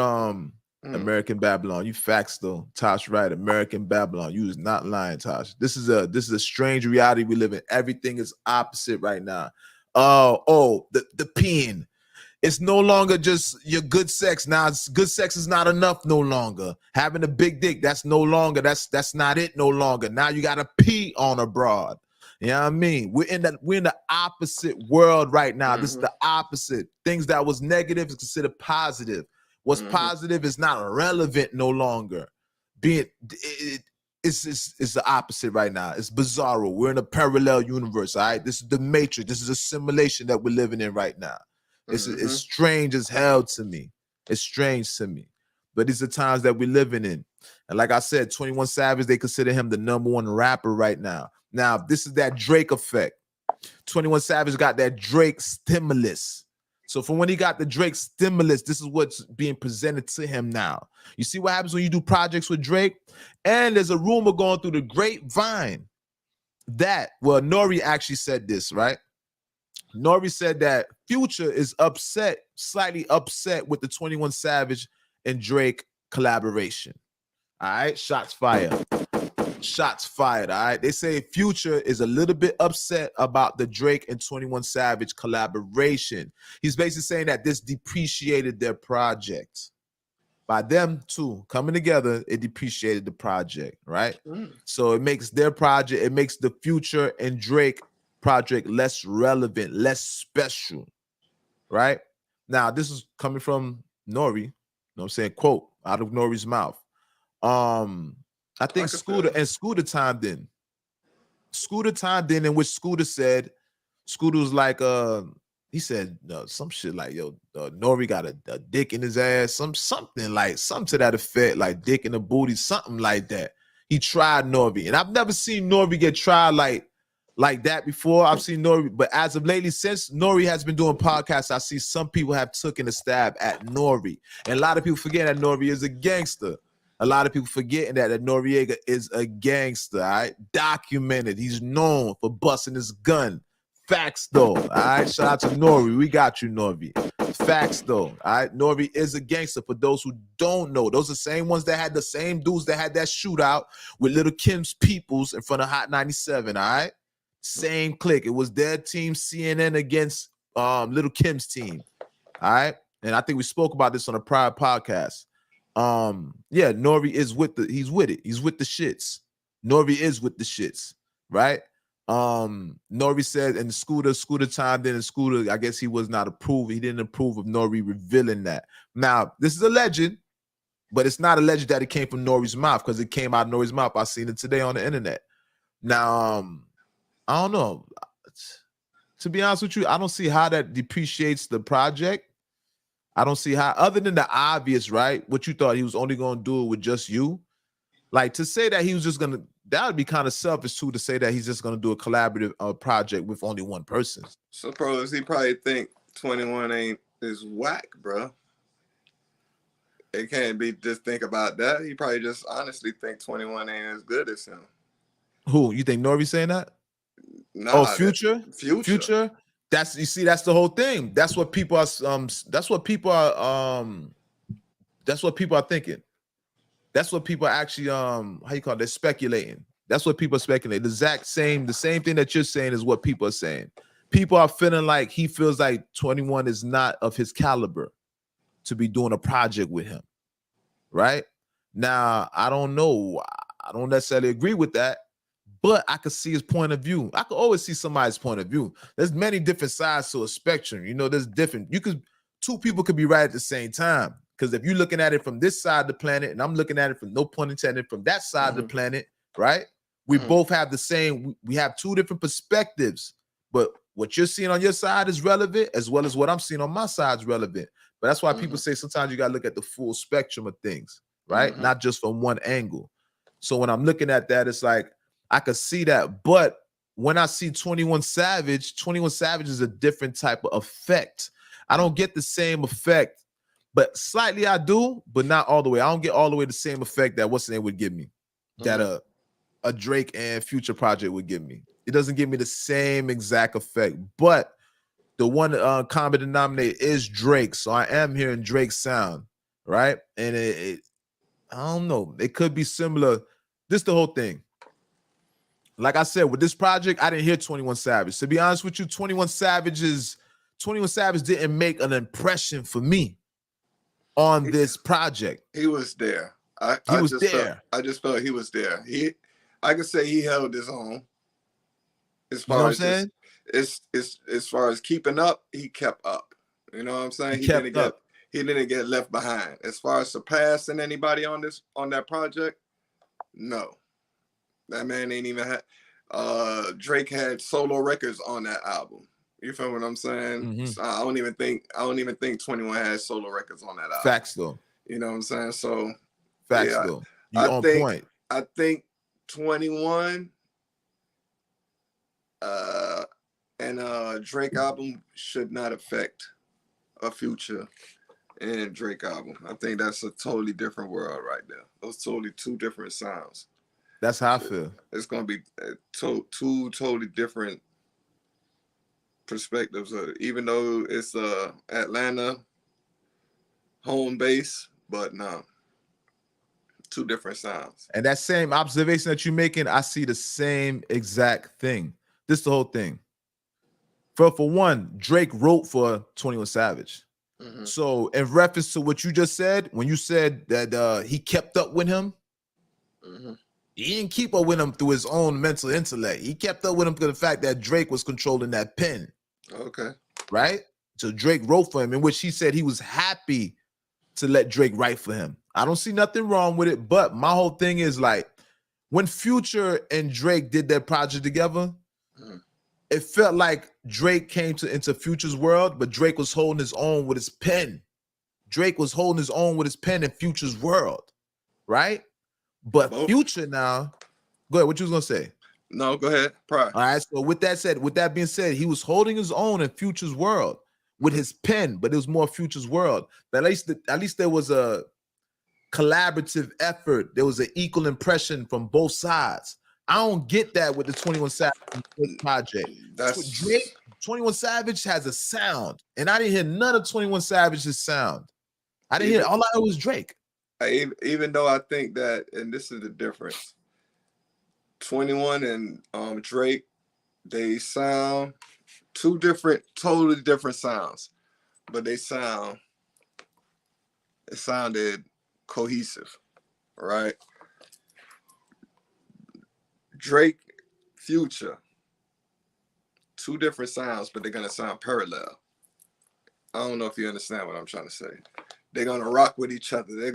American Babylon, you facts though. Tosh, right? American Babylon. You is not lying, Tosh. This is a strange reality we live in. Everything is opposite right now. The pen. It's no longer just your good sex. Now, good sex is not enough no longer. Having a big dick, that's no longer. That's not it no longer. Now you gotta pee on a broad. You know what I mean? We're in the opposite world right now. This is the opposite. Things that was negative is considered positive. What's positive is not relevant no longer. It's the opposite right now. It's bizarro. We're in a parallel universe. All right, this is the matrix. This is a simulation that we're living in right now. It's strange as hell to me. It's strange to me. But these are times that we're living in. And like I said, 21 Savage, they consider him the #1 rapper right now. Now, this is that Drake effect. 21 Savage got that Drake stimulus. So from when he got the Drake stimulus, this is what's being presented to him now. You see what happens when you do projects with Drake? And there's a rumor going through the grapevine that, well, Nori actually said this, right? Nori said that Future is slightly upset with the 21 Savage and Drake collaboration. All right, shots fired. Shots fired, all right? They say Future is a little bit upset about the Drake and 21 Savage collaboration. He's basically saying that this depreciated their project. By them two coming together, it depreciated the project, right? So it makes their project, it makes the Future and Drake project less relevant, less special, right? Now, this is coming from Nori, you know what I'm saying? Quote out of Nori's mouth. I think Scooter timed in. Scooter timed in which Scooter said, Scooter was like, he said some shit like, yo, Nori got a dick in his ass, something to that effect, like dick in the booty, something like that. He tried Nori, and I've never seen Nori get tried like that before. I've seen Nori, but as of lately, since Nori has been doing podcasts, I see some people have taken a stab at Nori, and a lot of people forget that Nori is a gangster. A lot of people forgetting that Noriega is a gangster, all right? Documented. He's known for busting his gun. Facts, though, all right? Shout out to Nori. We got you, Nori. Facts, though, all right? Nori is a gangster. For those who don't know, those are the same ones that had the same dudes that had that shootout with Little Kim's peoples in front of Hot 97, all right? Same clique. It was their team, CNN, against Little Kim's team, all right? And I think we spoke about this on a prior podcast. Yeah, Nori is he's with it. He's with the shits. Nori is with the shits, right? Nori said, and Scooter chimed in, and Scooter, I guess he was not approved. He didn't approve of Nori revealing that. Now, this is a legend, but it's not a legend that it came from Nori's mouth, because it came out of Nori's mouth. I seen it today on the internet. Now, I don't know. To be honest with you, I don't see how that depreciates the project. I don't see how, other than the obvious, right? What you thought he was only going to do it with just you. Like, to say that he was just going to, that would be kind of selfish too, to say that he's just going to do a collaborative project with only one person. Suppose he probably think 21 is whack, bro. It can't be just think about that. He probably just honestly think 21 ain't as good as him. Who? You think Nori saying that? Nah, Future? Future? That's the whole thing. That's what people are that's what people are thinking. That's what people are actually how you call it? They're speculating. That's what people are speculating. The same thing that you're saying is what people are saying. People are feeling like he feels like 21 is not of his caliber to be doing a project with him. Right? Now, I don't know. I don't necessarily agree with that. But I could see his point of view. I could always see somebody's point of view. There's many different sides to a spectrum. You know, there's different. Two people could be right at the same time. Because if you're looking at it from this side of the planet, and I'm looking at it from, no pun intended, from that side of the planet, right? We both have the same. We have two different perspectives. But what you're seeing on your side is relevant, as well as what I'm seeing on my side is relevant. But that's why people say sometimes you got to look at the full spectrum of things, right? Not just from one angle. So when I'm looking at that, it's like, I could see that, but when I see 21 Savage is a different type of effect. I don't get the same effect, but slightly I do, but not all the way. I don't get all the way the same effect that what's the name would give me, that a Drake and Future project would give me. It doesn't give me the same exact effect, but the one common denominator is Drake, so I am hearing Drake's sound, right? And I don't know. It could be similar. This is the whole thing. Like I said, with this project, I didn't hear 21 Savage. To be honest with you, 21 Savage's 21 Savage didn't make an impression for me on this project. He was there. He was there. I just felt he was there. I could say he held his own. As far You know what I'm as saying? as far as keeping up, he kept up. You know what I'm saying? He kept up. He didn't get left behind. As far as surpassing anybody on that project, no. That man ain't even had. Drake had solo records on that album. You feel what I'm saying? Mm-hmm. So I don't even think 21 has solo records on that album. Facts though. You know what I'm saying? So facts though. You on point. I think 21 and Drake album should not affect a Future and Drake album. I think that's a totally different world right there. Those totally two different sounds. That's how I feel. It's gonna be two totally different perspectives. Even though it's Atlanta home base, but no, two different sounds. And that same observation that you're making, I see the same exact thing. This is the whole thing. For one, Drake wrote for 21 Savage. Mm-hmm. So in reference to what you just said, when you said that he kept up with him, mm-hmm. He didn't keep up with him through his own mental intellect. He kept up with him because of the fact that Drake was controlling that pen. Okay. Right? So Drake wrote for him, in which he said he was happy to let Drake write for him. I don't see nothing wrong with it, but my whole thing is like, when Future and Drake did their project together, it felt like Drake came into Future's world, but Drake was holding his own with his pen. Drake was holding his own with his pen in Future's world, right? But Future now, go ahead. What you was gonna say? No, go ahead. All right. So with that being said, he was holding his own in Future's world with his pen, but it was more Future's world. But at least there was a collaborative effort. There was an equal impression from both sides. I don't get that with the 21 Savage project. Drake, 21 Savage has a sound, and I didn't hear none of 21 Savage's sound. I didn't hear. All I heard was Drake. Even though I think that, and this is the difference, 21 and Drake, they sound totally different sounds, but it sounded cohesive, right? Drake, Future, two different sounds, but they're gonna sound parallel. I don't know if you understand what I'm trying to say. They're gonna rock with each other. They're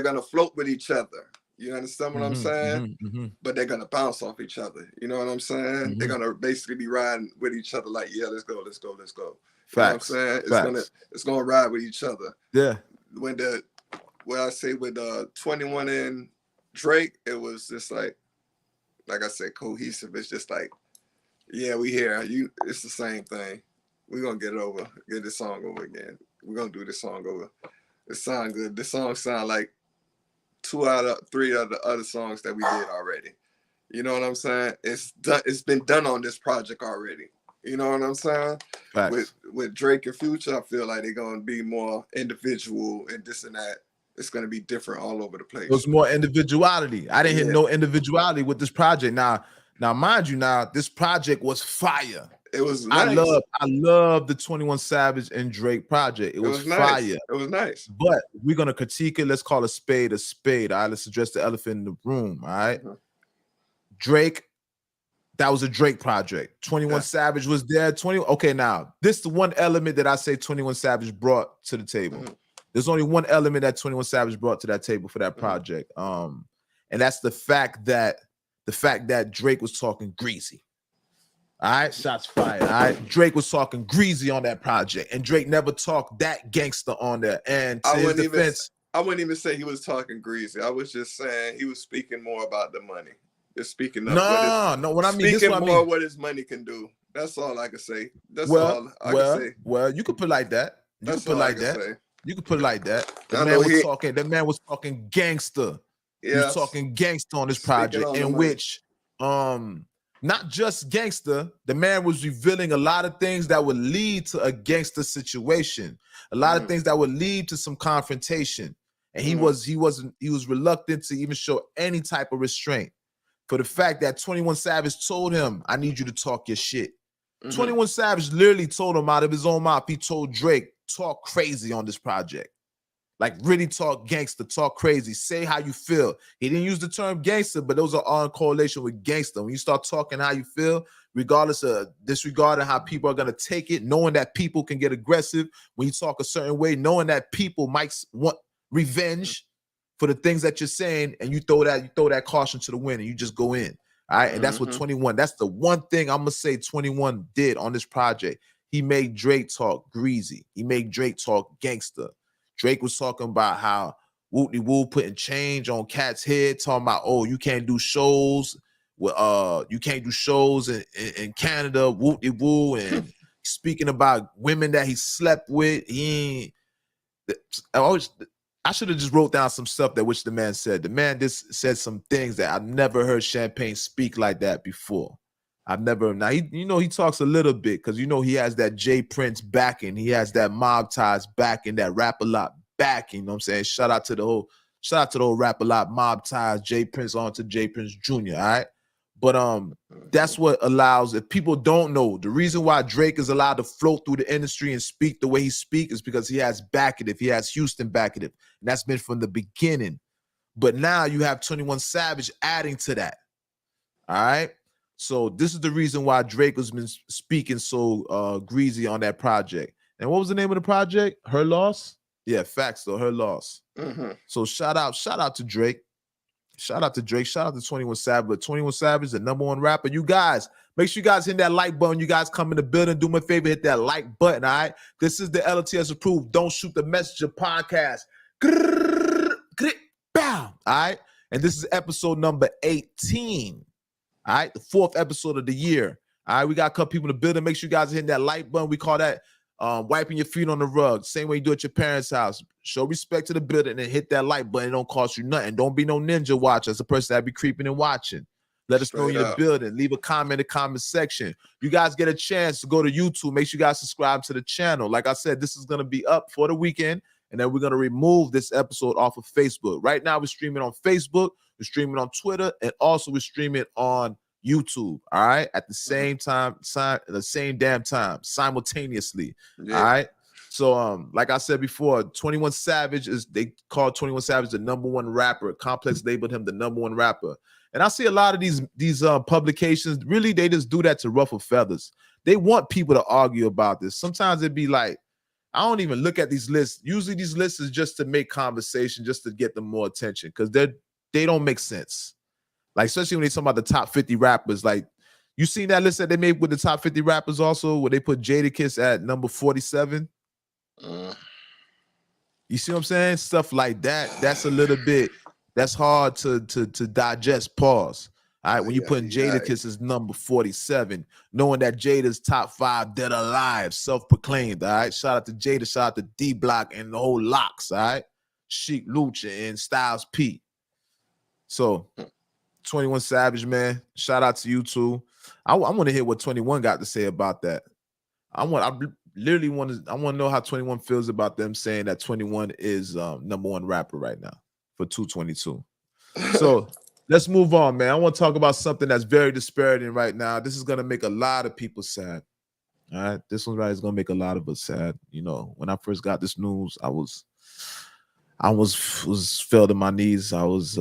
gonna float with each other. You understand what I'm saying? But they're gonna bounce off each other. You know what I'm saying? They're gonna basically be riding with each other like, yeah, let's go. Facts. You know what I'm saying? It's gonna ride with each other. Yeah. When I say with 21 and Drake, it was just like I said, cohesive. It's just like, yeah, we here. It's the same thing. We're gonna get this song over again. We're gonna do this song over. It sounds good. This song sound like 2 out of 3 of the other songs that we did already. You know what I'm saying? It's been done on this project already. You know what I'm saying? Facts. With Drake and Future, I feel like they're gonna be more individual and this and that. It's gonna be different all over the place. There's more individuality. I didn't hear no individuality with this project. Now, mind you, this project was fire. It was nice. I love the 21 Savage and Drake project. It was fire. Nice. It was nice. But we're gonna critique it. Let's call a spade a spade. All right, let's address the elephant in the room. All right. Drake, that was a Drake project. 21 Savage was there. Okay, now this is the one element that I say 21 Savage brought to the table. There's only one element that 21 Savage brought to that table for that project. And that's the fact that Drake was talking greasy. All right, shots fired. All right, Drake was talking greasy on that project, and Drake never talked that gangster on there. And to his defense, I wouldn't even say he was talking greasy. I was just saying he was speaking more about the money. Just speaking of what his money can do. That's all I can say. That's all I can say. Well, you could put it like that. You could put it like that. The man was talking gangster. He was talking gangster on this project, in which not just gangster, the man was revealing a lot of things that would lead to a gangster situation, a lot of things that would lead to some confrontation. And he was reluctant to even show any type of restraint for the fact that 21 Savage told him, I need you to talk your shit. Mhm. 21 Savage literally told him out of his own mouth. He told Drake, talk crazy on this project. Like really talk gangster, talk crazy, say how you feel. He didn't use the term gangster, but those are all in correlation with gangster. When you start talking how you feel, regardless of disregarding how people are gonna take it, knowing that people can get aggressive when you talk a certain way, knowing that people might want revenge for the things that you're saying, and you throw that caution to the wind and you just go in. All right. And that's what 21. That's the one thing I'm gonna say 21 did on this project. He made Drake talk greasy. He made Drake talk gangster. Drake was talking about how Woo putting change on Cat's head, talking about, oh, you can't do shows with you can't do shows in Canada, Woo, and speaking about women that he slept with. He ain't I should have just wrote down some stuff that which the man said. The man just said some things that I've never heard Champagne speak like that before. I've never. Now he talks a little bit because he has that J Prince backing. He has that Mob Ties backing, that Rap-A-Lot backing. You know what I'm saying? Shout out to the whole Rap-A-Lot, Mob Ties, J Prince on to J Prince Jr. All right. But that's what allows, if people don't know, the reason why Drake is allowed to float through the industry and speak the way he speaks is because he has backative. He has Houston backative. And that's been from the beginning. But now you have 21 Savage adding to that. All right. So this is the reason why Drake has been speaking so greasy on that project. And what was the name of the project? Her Loss? Yeah, facts though. Her Loss. So shout out to Drake. Shout out to Drake. Shout out to 21 Savage. But 21 Savage, the #1 rapper. You guys, make sure you guys hit that like button. You guys come in the building. Do me a favor, hit that like button, all right? This is the L.O.T.S approved Don't Shoot the Messenger podcast. Bow. All right? And this is episode number 18. All right? The 4th episode of the year. All right? We got a couple people in the building. Make sure you guys are hitting that like button. We call that wiping your feet on the rug. Same way you do at your parents' house. Show respect to the building and hit that like button. It don't cost you nothing. Don't be no ninja watcher. As a person that be creeping and watching. Let us know you're in the building. Leave a comment in the comment section. You guys get a chance to go to YouTube. Make sure you guys subscribe to the channel. Like I said, this is going to be up for the weekend. And then we're going to remove this episode off of Facebook. Right now, we're streaming on Facebook. We're streaming on Twitter. And also, we're streaming on YouTube, all right, at the same time, the same damn time, simultaneously. Yeah. All right. So like I said before, 21 Savage they call 21 Savage the #1 rapper. Complex labeled him the #1 rapper. And I see a lot of these publications, really, they just do that to ruffle feathers. They want people to argue about this. Sometimes it'd be like, I don't even look at these lists. Usually these lists is just to make conversation, just to get them more attention, because they don't make sense. Like, especially when they talk about the top 50 rappers. Like, you seen that list that they made with the top 50 rappers also, where they put Jadakiss at number 47? You see what I'm saying? Stuff like that. That's a little bit, that's hard to digest. Pause. All right, when you putting Jadakiss as number 47, knowing that Jada's top 5 dead or alive, self-proclaimed. All right, shout out to Jada, shout out to D Block and the whole L.O.T.S. All right, Sheik Lucha and Styles P. So 21 Savage, shout out to you too. I want to hear what 21 got to say about that. I literally want to know how 21 feels about them saying that 21 is #1 rapper right now for 222. So let's move on, man. I want to talk about something that's very disparaging right now. This is gonna make a lot of people sad. All right, this one right is gonna make a lot of us sad. When I first got this news, I was fell to my knees. I was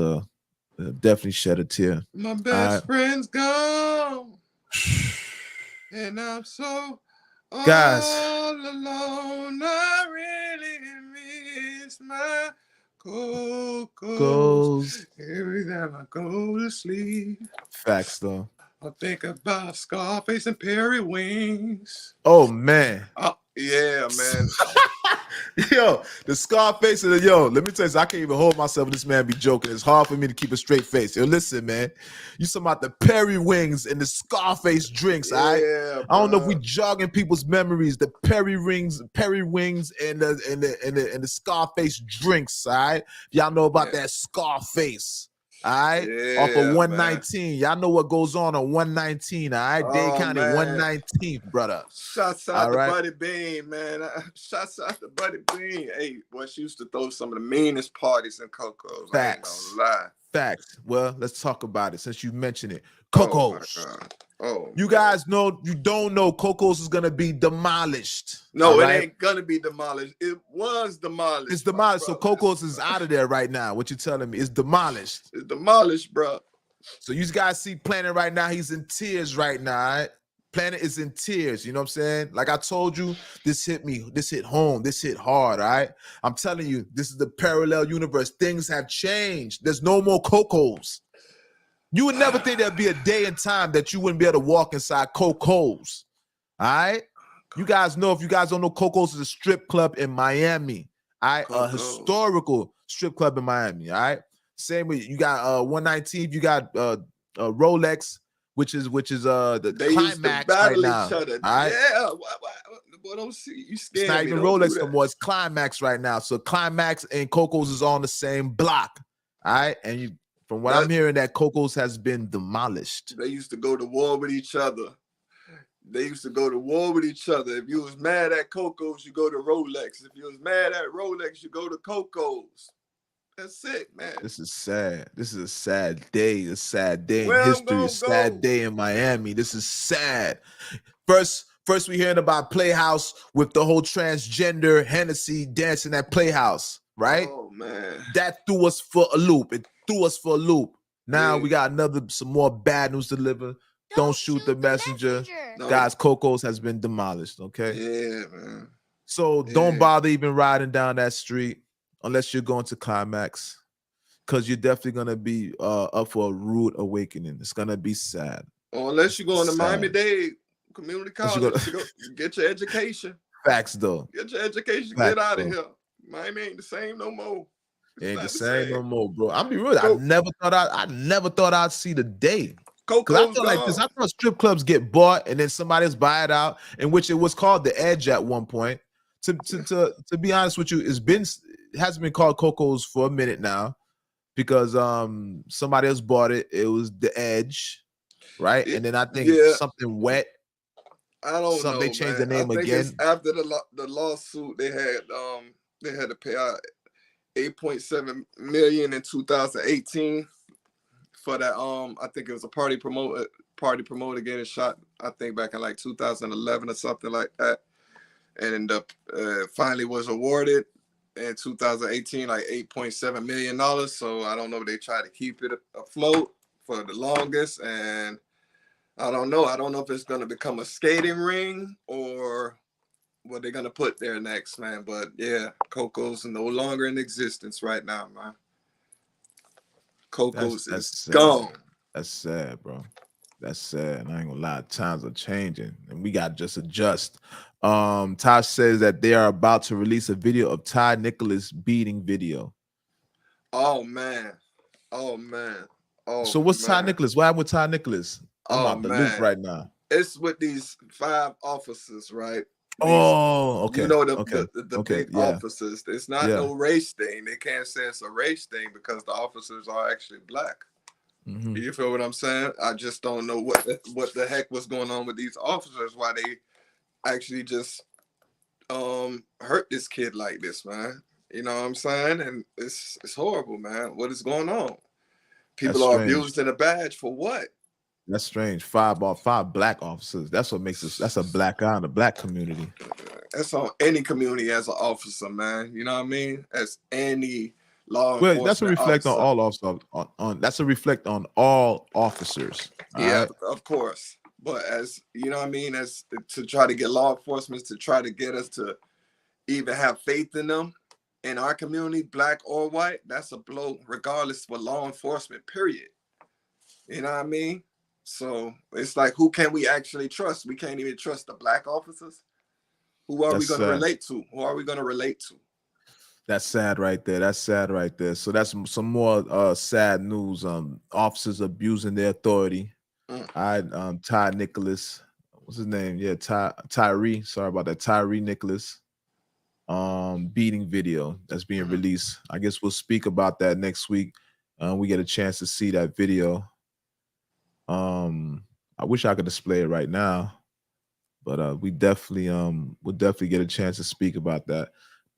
definitely shed a tear. My best friend's gone, and I'm so all alone. I really miss my Cocos. Every time I go to sleep. Facts though. I think about Scarface and Perry Wings. Oh man. Oh, yeah, man. Yo, the Scarface and let me tell you, I can't even hold myself when this man be joking. It's hard for me to keep a straight face. Yo, listen, man. You talking about the Perry Wings and the Scarface drinks, all right? Yeah, I don't know if we jogging people's memories. The Perry Wings, and the Scarface drinks, all right? Y'all know about that Scarface. All right, off of 119. Y'all know what goes on 119. All right, Dade County, 119th, brother. Shouts out to Buddy Bean, man. Shouts out to Buddy Bean. Hey, boy, she used to throw some of the meanest parties in Coco's. Facts. I ain't gonna lie. Facts. Well, let's talk about it since you mentioned it. Coco's. Oh Oh, You man. guys know, you don't know Coco's is gonna be demolished. No, it ain't gonna be demolished. It was demolished. It's demolished. So Coco's is out of there right now. What you telling me? It's demolished. It's demolished, bro. So you guys see Planet right now. He's in tears right now. All right? Planet is in tears. You know what I'm saying? Like I told you, this hit me. This hit home. This hit hard. All right. I'm telling you, this is the parallel universe. Things have changed. There's no more Coco's. You would never think there'd be a day and time that you wouldn't be able to walk inside Coco's. All right. You guys know, if you guys don't know, Coco's is a strip club in Miami. All right. A historical strip club in Miami. All right. Same way you got 119th, you got Rolex, which is the they climax battle right now. each other. All right? Yeah. Boy, don't see you scared. It's not even Rolex no more. It's Climax right now. So Climax and Coco's is on the same block. All right. And you, from what I'm hearing, that Coco's has been demolished. They used to go to war with each other. If you was mad at Coco's, you go to Rolex. If you was mad at Rolex, you go to Coco's. That's it, man. This is sad. This is a sad day. A sad day in history. A sad day in Miami. This is sad. First we hearing about Playhouse with the whole transgender Hennessy dancing at Playhouse, right? Oh man, that threw us for a loop. It threw us for a loop. Now we got some more bad news to deliver. Don't shoot the messenger. No. Guys, Coco's has been demolished. Okay. Yeah, man. So don't bother even riding down that street unless you're going to Climax, because you're definitely gonna be up for a rude awakening. It's gonna be sad. Or unless you're going to Miami-Dade Community College, get your education. Facts though. Get your education. Get out of here. Miami ain't the same no more. It ain't the same no more, bro. I'll be real. I never thought I'd see the day. Because I feel like this. I thought strip clubs get bought and then somebody else buy it out, in which it was called the Edge at one point. To be honest with you, it hasn't been called Coco's for a minute now, because somebody else bought it. It was the Edge, right? And then I think something wet. I don't know. They changed the name again. After the lawsuit, they had to pay out $8.7 million in 2018 for that. I think it was a party promoter getting shot. I think back in like 2011 or something like that, and finally was awarded in 2018 like $8.7 million. So I don't know. They tried to keep it afloat for the longest, and I don't know. I don't know if it's going to become a skating ring or what they're going to put there next, man. But yeah, Coco's no longer in existence right now, man. Coco's is gone. That's sad, bro. That's sad. I ain't gonna lie. Times are changing and we got to just adjust. Tosh says that they are about to release a video of Ty Nicholas beating video. Oh, man. Oh, man. Oh, so what's Ty Nicholas? What happened with Ty Nicholas? I'm out the loop right now. It's with these 5 officers, right? Okay. You know, the big officers. It's not no race thing. They can't say it's a race thing because the officers are actually black. Mm-hmm. You feel what I'm saying? I just don't know what the heck was going on with these officers, why they actually just hurt this kid like this, man. You know what I'm saying? And it's horrible, man. What is going on? People are abused in a badge for what? That's strange. 5 black officers. That's what makes us. That's a black eye in the black community. That's on any community as an officer, man. You know what I mean? As any law enforcement. Well, that's a reflect on all officers. That's a reflect on all officers. Yeah, of course. But as you know what I mean, as to try to get law enforcement to try to get us to even have faith in them in our community, black or white, that's a blow, regardless for law enforcement, period. You know what I mean? So it's like, who can we actually trust? We can't even trust the black officers. Who are we going to relate to? Who are we going to relate to? That's sad right there. That's sad right there. So that's some more sad news. Officers abusing their authority. Ty Nicholas, what's his name? Yeah, Tyree. Sorry about that. Tyree Nicholas. Beating video that's being released. I guess we'll speak about that next week. We get a chance to see that video. I wish I could display it right now, but we definitely we'll definitely get a chance to speak about that.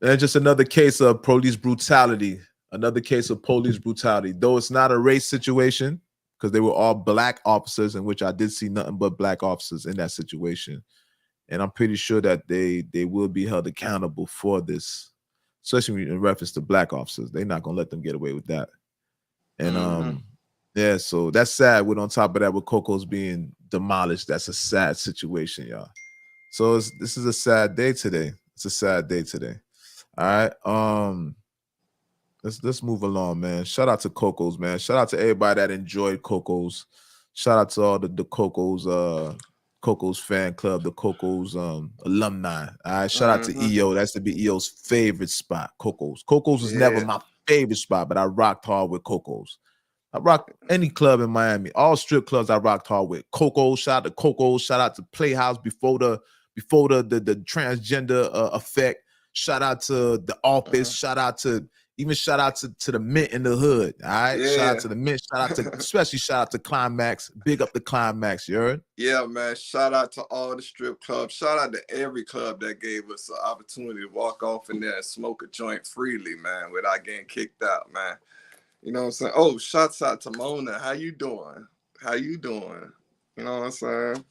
And just another case of police brutality. Another case of police brutality. Though it's not a race situation, because they were all black officers, in which I did see nothing but black officers in that situation. And I'm pretty sure that they will be held accountable for this, especially in reference to black officers. They're not gonna let them get away with that. And yeah, so that's sad. With on top of that, with Coco's being demolished, that's a sad situation, y'all. So this is a sad day today. It's a sad day today. All right. Let's move along, man. Shout out to Coco's, man. Shout out to everybody that enjoyed Coco's. Shout out to all the Coco's fan club, the Coco's alumni. All right. Shout out to EO. That's to be EO's favorite spot. Coco's. Coco's was never my favorite spot, but I rocked hard with Coco's. I rocked any club in Miami. All strip clubs I rocked hard with. Coco's. Shout out to Coco's. Shout out to Playhouse before the transgender effect. Shout out to the Office. Shout out to the Mint in the hood. All right. Yeah. Shout out to the Mint. Especially shout out to Climax. Big up the Climax. You heard? Yeah, man. Shout out to all the strip clubs. Shout out to every club that gave us an opportunity to walk off in there and smoke a joint freely, man, without getting kicked out, man. You know what I'm saying? Oh, shouts out to Mona. How you doing? How you doing? You know what I'm saying?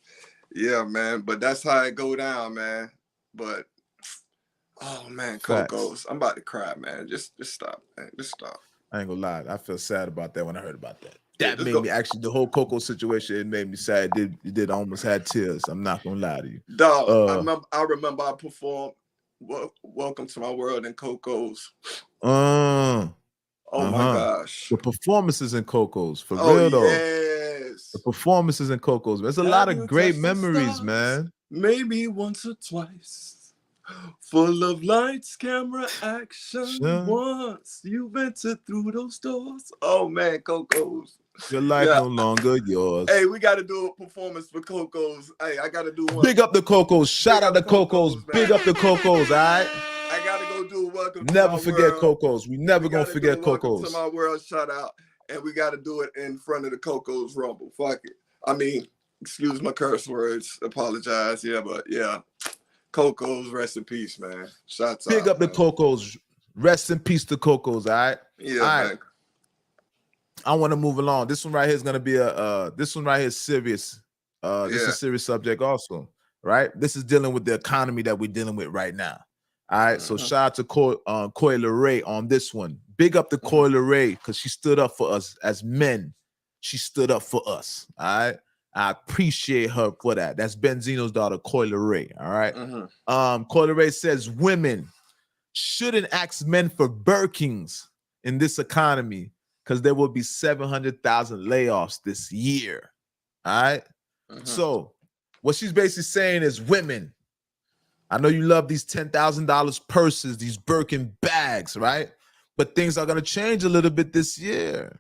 Yeah, man. But that's how it go down, man. But oh man, Coco's. I'm about to cry, man. Just stop, man. Just stop. I ain't gonna lie. I feel sad about that when I heard about that. That made me actually, the whole Coco situation, it made me sad. It did almost had tears. I'm not gonna lie to you. Dog, I remember I performed Welcome to My World in Coco's. Oh my gosh. The performances in Coco's, for real though. Yes. The performances in Coco's. There's a lot of great memories, man. Maybe once or twice. Full of lights, camera, action. Once you've entered through those doors. Oh man, Coco's. Your life no longer yours. Hey, we got to do a performance for Coco's. Hey, I got to do one. Big up the Coco's. Shout out to Coco's. Big up the Coco's, all right? I got to go do a welcome to Never my forget world. Coco's. We never going to forget Coco's. Welcome to My World shout out. And we got to do it in front of the Coco's Rumble. Fuck it. I mean, excuse my curse words. Apologize. Yeah, but yeah. Coco's, rest in peace, man. Shouts out. Big up the Coco's. Rest in peace to Coco's, all right? Yeah, all right. man. I want to move along. This one right here is going to be this one right here is serious. This is a serious subject also, right? This is dealing with the economy that we're dealing with right now. All right, so shout out to Coi Leray on this one. Big up to Coi Leray because she stood up for us as men. She stood up for us. All right, I appreciate her for that. That's Benzino's daughter, Coi Leray. All right. Coi Leray says women shouldn't ask men for Birkins in this economy because there will be 700,000 layoffs this year. All right. So what she's basically saying is, women, I know you love these $10,000 purses, these Birkin bags, right? But things are going to change a little bit this year.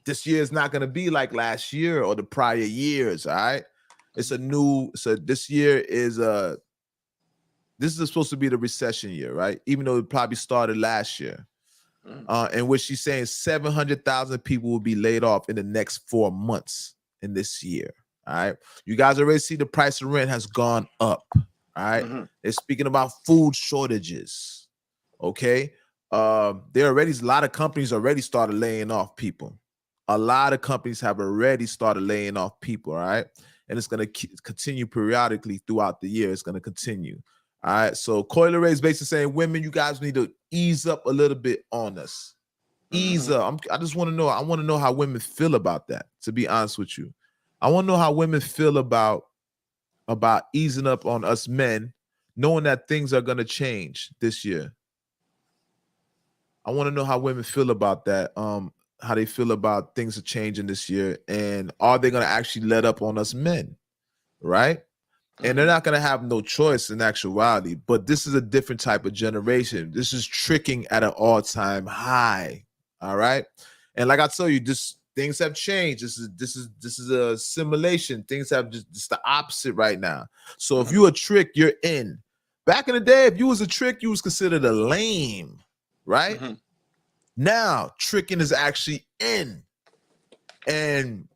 This year is not going to be like last year or the prior years, all right? This year is this is supposed to be the recession year, right? Even though it probably started last year. In which she's saying 700,000 people will be laid off in the next 4 months in this year, all right? You guys already see the price of rent has gone up. All right. They're speaking about food shortages. Okay. A lot of companies already started laying off people. A lot of companies have already started laying off people. All right. And it's going to continue periodically throughout the year. It's going to continue. All right. So Coi Leray is basically saying, women, you guys need to ease up a little bit on us. Ease up. I just want to know. I want to know how women feel about that, to be honest with you. I want to know how women feel about easing up on us men, knowing that things are going to change this year. I want to know how women feel about that, how they feel about things are changing this year, and are they going to actually let up on us men, right? And they're not going to have no choice in actuality, but this is a different type of generation. This is tricking at an all-time high, all right? And like I tell you, things have changed. This is a simulation. Things have just the opposite right now. So if you're a trick, you're in. Back in the day, if you was a trick, you was considered a lame, right? Now, tricking is actually in. And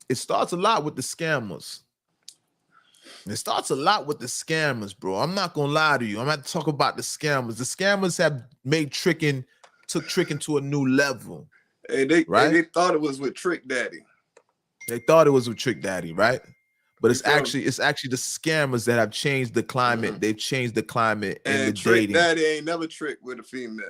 it starts a lot with the scammers. It starts a lot with the scammers, bro. I'm not going to lie to you. I'm going to talk about the scammers. The scammers have took tricking to a new level. And they thought it was with Trick Daddy. They thought it was a trick daddy, right? But You feel me? it's actually the scammers that have changed the climate. Mhm. They've changed the climate in the And Trick dating. Daddy ain't never tricked with a female.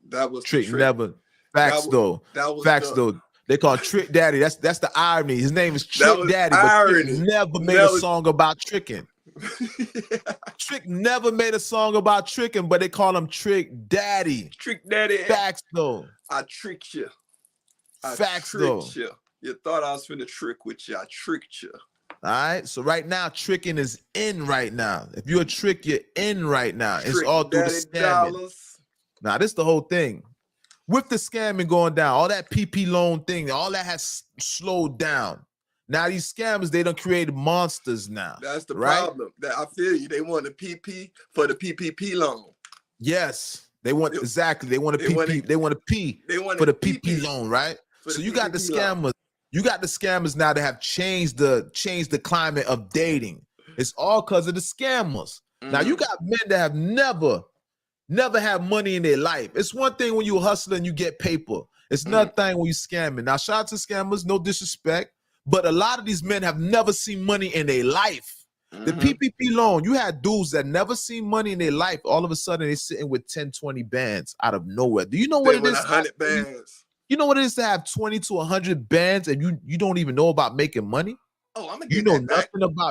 That was the Trick trick. never. That Facts was though. that was Facts the though. They call Trick Daddy. That's the irony. His name is that Trick was Daddy, but Trick irony. never made a Never. song about tricking. Trick never made a song about tricking, but they call him Trick Daddy. Trick Daddy. Facts though. I tricked you. I Facts though. tricked you. You thought I was finna trick with you. I tricked you. All right. So right now, tricking is in right now. If you're a trick, you're in right now. It's Trick all through the Daddy scamming. dollars. Now, this is the whole thing. With the scamming going down, all that PP loan thing, all that has slowed down. Now these scammers, they done created monsters now. That's the right? problem. That I feel you. They want a PP for the PPP loan. Yes, they want exactly. They want a PP. They want a P for the PP loan, right? So you got the scammers. You got the scammers now that have changed the climate of dating. It's all because of the scammers. Now you got men that have never had money in their life. It's one thing when you hustle and you get paper. It's another thing when you scamming. Now shout out to scammers, no disrespect, but a lot of these men have never seen money in their life. The PPP loan, you had dudes that never seen money in their life. All of a sudden, they're sitting with 10, 20 bands out of nowhere. Do you know what it is? 100 bands. You know what it is to have 20 to 100 bands and you don't even know about making money? Oh, I'm gonna get that back.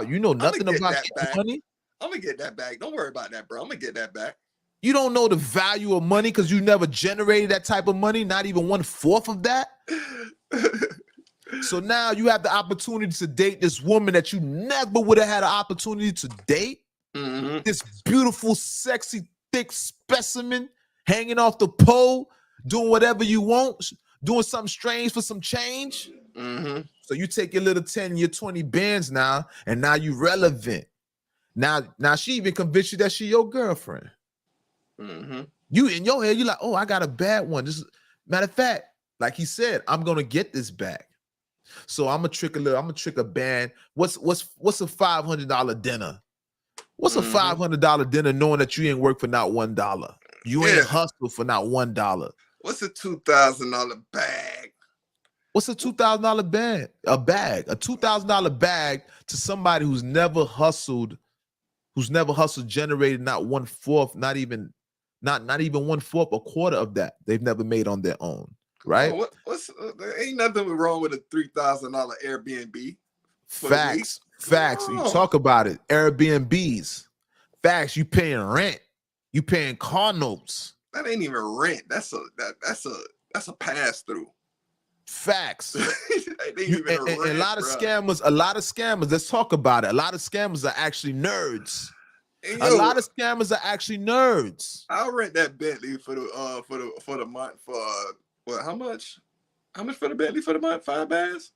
You know nothing about getting money? I'm gonna get that back. Don't worry about that, bro. I'm gonna get that back. You don't know the value of money because you never generated that type of money, not even 1/4 of that. So now you have the opportunity to date this woman that you never would have had an opportunity to date. This beautiful, sexy, thick specimen hanging off the pole, doing whatever you want, doing something strange for some change. So you take your little 10, your 20 bands now, and now you relevant. Now she even convinced you that she your girlfriend. You in your head, you like, oh, I got a bad one. This is, matter of fact, like he said, I'm gonna get this back. So I'm gonna trick a band. What's a $500 dinner? What's a $500 dinner knowing that you ain't work for not $1? You ain't hustle for not $1. What's a $2,000 bag? What's a $2,000 bag? A bag, a $2,000 bag to somebody who's never hustled, generated not 1/4, not even 1/4, a quarter of that they've never made on their own. Right? There ain't nothing wrong with a $3,000 Airbnb. Facts. You talk about it. Airbnbs. Facts. You paying rent. You paying car notes. That ain't even rent. That's a pass through. Facts. A lot of scammers. Let's talk about it. A lot of scammers are actually nerds. Hey, a lot of scammers are actually nerds. I'll rent that Bentley for the month for what? How much? How much for the Bentley for the month? 5 bands?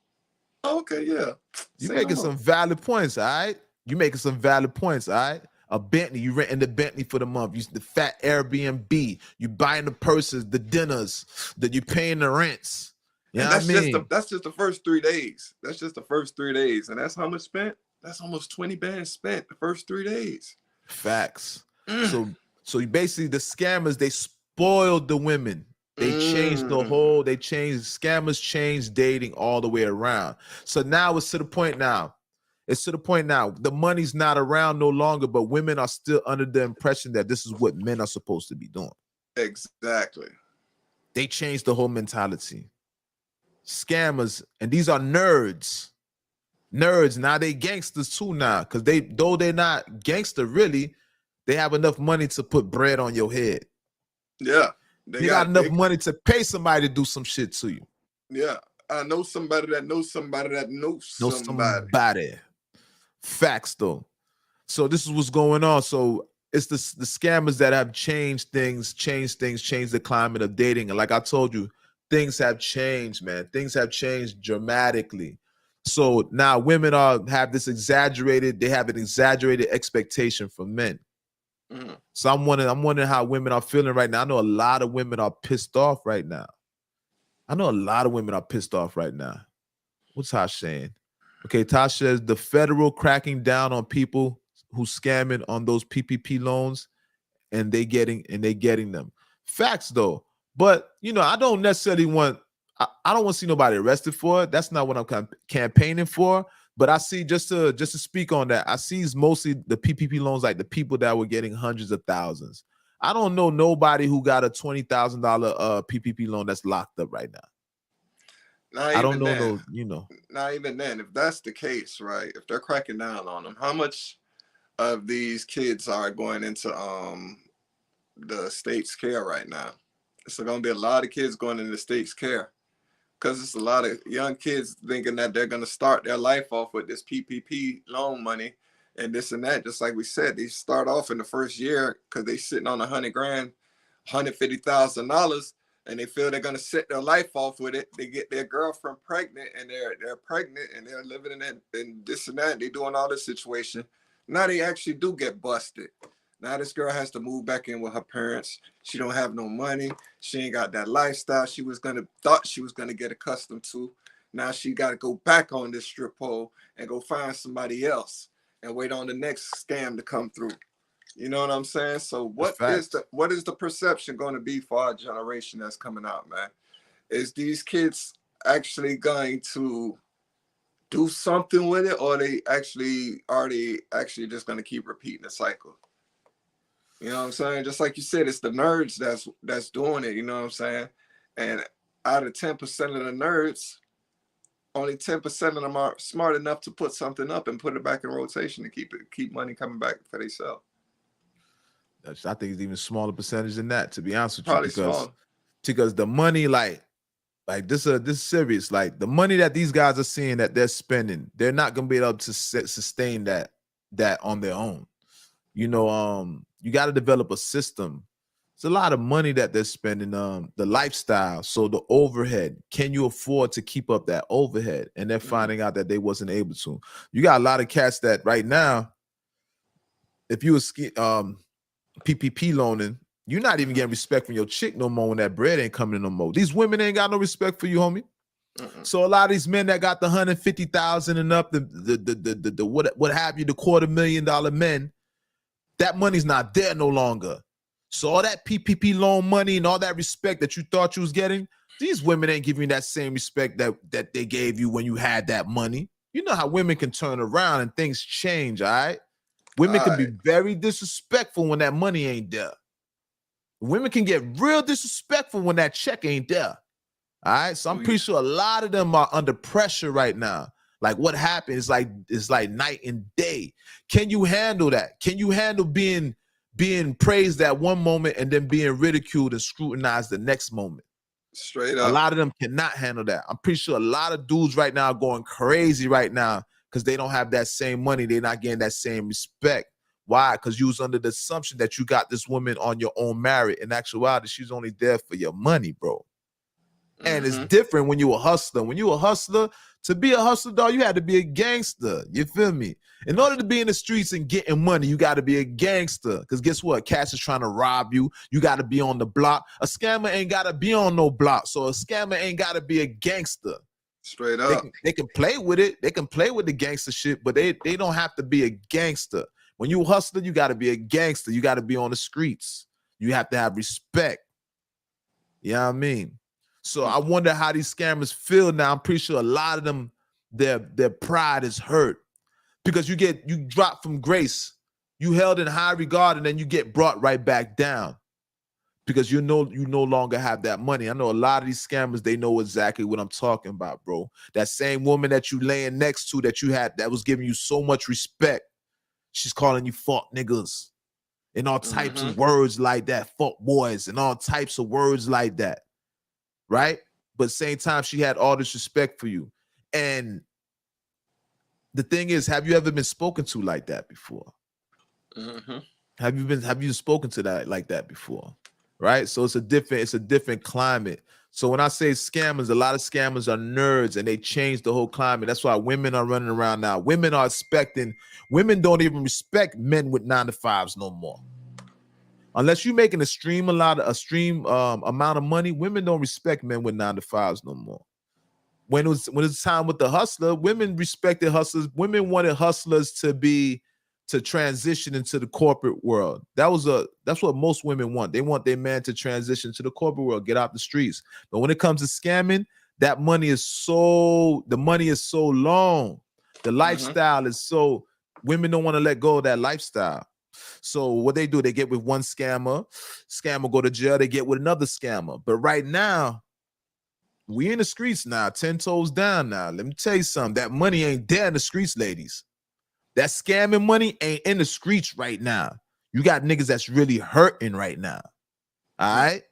Oh, okay, yeah. You making some valid points, all right? You making some valid points, all right? A Bentley, you renting the Bentley for the month. You the fat Airbnb. You buying the purses, the dinners, that you paying the rents. You know what I mean? That's just the first 3 days. That's just the first 3 days, and that's how much spent. That's almost 20 bands spent the first 3 days. Facts. So basically, the scammers, they spoiled the women. They changed scammers changed dating all the way around. So now it's to the point now. The money's not around no longer, but women are still under the impression that this is what men are supposed to be doing. Exactly. They changed the whole mentality. Scammers, and these are nerds. Now they gangsters too now, because though they're not gangster really, they have enough money to put bread on your head. Yeah. They got enough money to pay somebody to do some shit to you. Yeah. I know somebody that knows somebody that knows somebody. Facts though. So this is what's going on. So it's the scammers that have changed things, changed the climate of dating. And like I told you, things have changed, man. Things have changed dramatically. So now women have an exaggerated expectation for men. So I'm wondering how women are feeling right now. I know a lot of women are pissed off right now. What's Tosh saying? Okay, Tosh says the federal cracking down on people who scamming on those PPP loans, and they getting them. Facts though, but I don't necessarily want I don't want to see nobody arrested for it. That's not what I'm campaigning for. But I see, just to speak on that, I see mostly the PPP loans, like the people that were getting hundreds of thousands. I don't know nobody who got a $20,000 PPP loan that's locked up right now. Not I don't even know then. Not even then. If that's the case, right? If they're cracking down on them, how much of these kids are going into the state's care right now? It's going to be a lot of kids going into the state's care, because it's a lot of young kids thinking that they're going to start their life off with this PPP loan money and this and that. Just like we said, they start off in the first year because they sitting on $100 grand, $150,000, and they feel they're going to set their life off with it. They get their girlfriend pregnant, and they're pregnant, and they're living in that and this and that. They doing all this situation. Now they actually do get busted. Now this girl has to move back in with her parents. She don't have no money. She ain't got that lifestyle thought she was gonna get accustomed to. Now she got to go back on this strip pole and go find somebody else and wait on the next scam to come through. You know what I'm saying? So what is the perception going to be for our generation that's coming out, man? Is these kids actually going to do something with it, or are they actually just going to keep repeating the cycle? You know what I'm saying? Just like you said, it's the nerds that's doing it. You know what I'm saying? And out of 10% of the nerds, only 10% of them are smart enough to put something up and put it back in rotation to keep money coming back for themselves. I think it's even smaller percentage than that, to be honest with Probably you, because the money, like this is serious. Like the money that these guys are seeing that they're spending, they're not gonna be able to sustain that on their own. You got to develop a system. It's a lot of money that they're spending. The lifestyle, so the overhead. Can you afford to keep up that overhead? And they're finding out that they wasn't able to. You got a lot of cats that right now, if you was PPP loaning, you're not even getting respect from your chick no more when that bread ain't coming in no more. These women ain't got no respect for you, homie. So a lot of these men that got the 150,000 and up, the what have you, the $250,000 men, that money's not there no longer. So all that PPP loan money and all that respect that you thought you was getting, these women ain't giving you that same respect that they gave you when you had that money. You know how women can turn around and things change, all right? Women can be very disrespectful when that money ain't there. Women can get real disrespectful when that check ain't there. All right. So I'm pretty sure a lot of them are under pressure right now. Like what happened is it's like night and day. Can you handle that? Can you handle being praised at one moment and then being ridiculed and scrutinized the next moment? Straight up. A lot of them cannot handle that. I'm pretty sure a lot of dudes right now are going crazy right now because they don't have that same money. They're not getting that same respect. Why? Because you was under the assumption that you got this woman on your own merit. In actuality, she's only there for your money, bro. And it's different when you a hustler. When you a hustler, to be a hustler, dog, you had to be a gangster. You feel me? In order to be in the streets and getting money, you got to be a gangster. Because guess what? Cats is trying to rob you. You got to be on the block. A scammer ain't got to be on no block. So a scammer ain't got to be a gangster. Straight up. They can play with it. They can play with the gangster shit, but they don't have to be a gangster. When you a hustler, you got to be a gangster. You got to be on the streets. You have to have respect. You know what I mean? So I wonder how these scammers feel now. I'm pretty sure a lot of them, their pride is hurt because you drop from grace, you held in high regard, and then you get brought right back down because you no longer have that money. I know a lot of these scammers, they know exactly what I'm talking about, bro. That same woman that you laying next to that was giving you so much respect, she's calling you fuck niggas and all types of words like that, fuck boys and all types of words like that. Right? But at the same time, she had all this respect for you. And the thing is, have you ever been spoken to like that before? Have you spoken to that like that before? Right? So it's a different climate. So when I say scammers, a lot of scammers are nerds and they changed the whole climate. That's why women are running around now. Women don't even respect men with 9-to-5s no more. Unless you're making a stream amount of money, women don't respect men with 9-to-5s no more. When it was time with the hustler, women respected hustlers. Women wanted hustlers to transition into the corporate world. That's what most women want. They want their man to transition to the corporate world, get out the streets. But when it comes to scamming, That money is the money is so long. The lifestyle is so, women don't want to let go of that lifestyle. So what they do, they get with one scammer go to jail, they get with another scammer. But right now, we in the streets now, 10 toes down now. Let me tell you something. That money ain't there in the streets, ladies. That scamming money ain't in the streets right now. You got niggas that's really hurting right now. All right?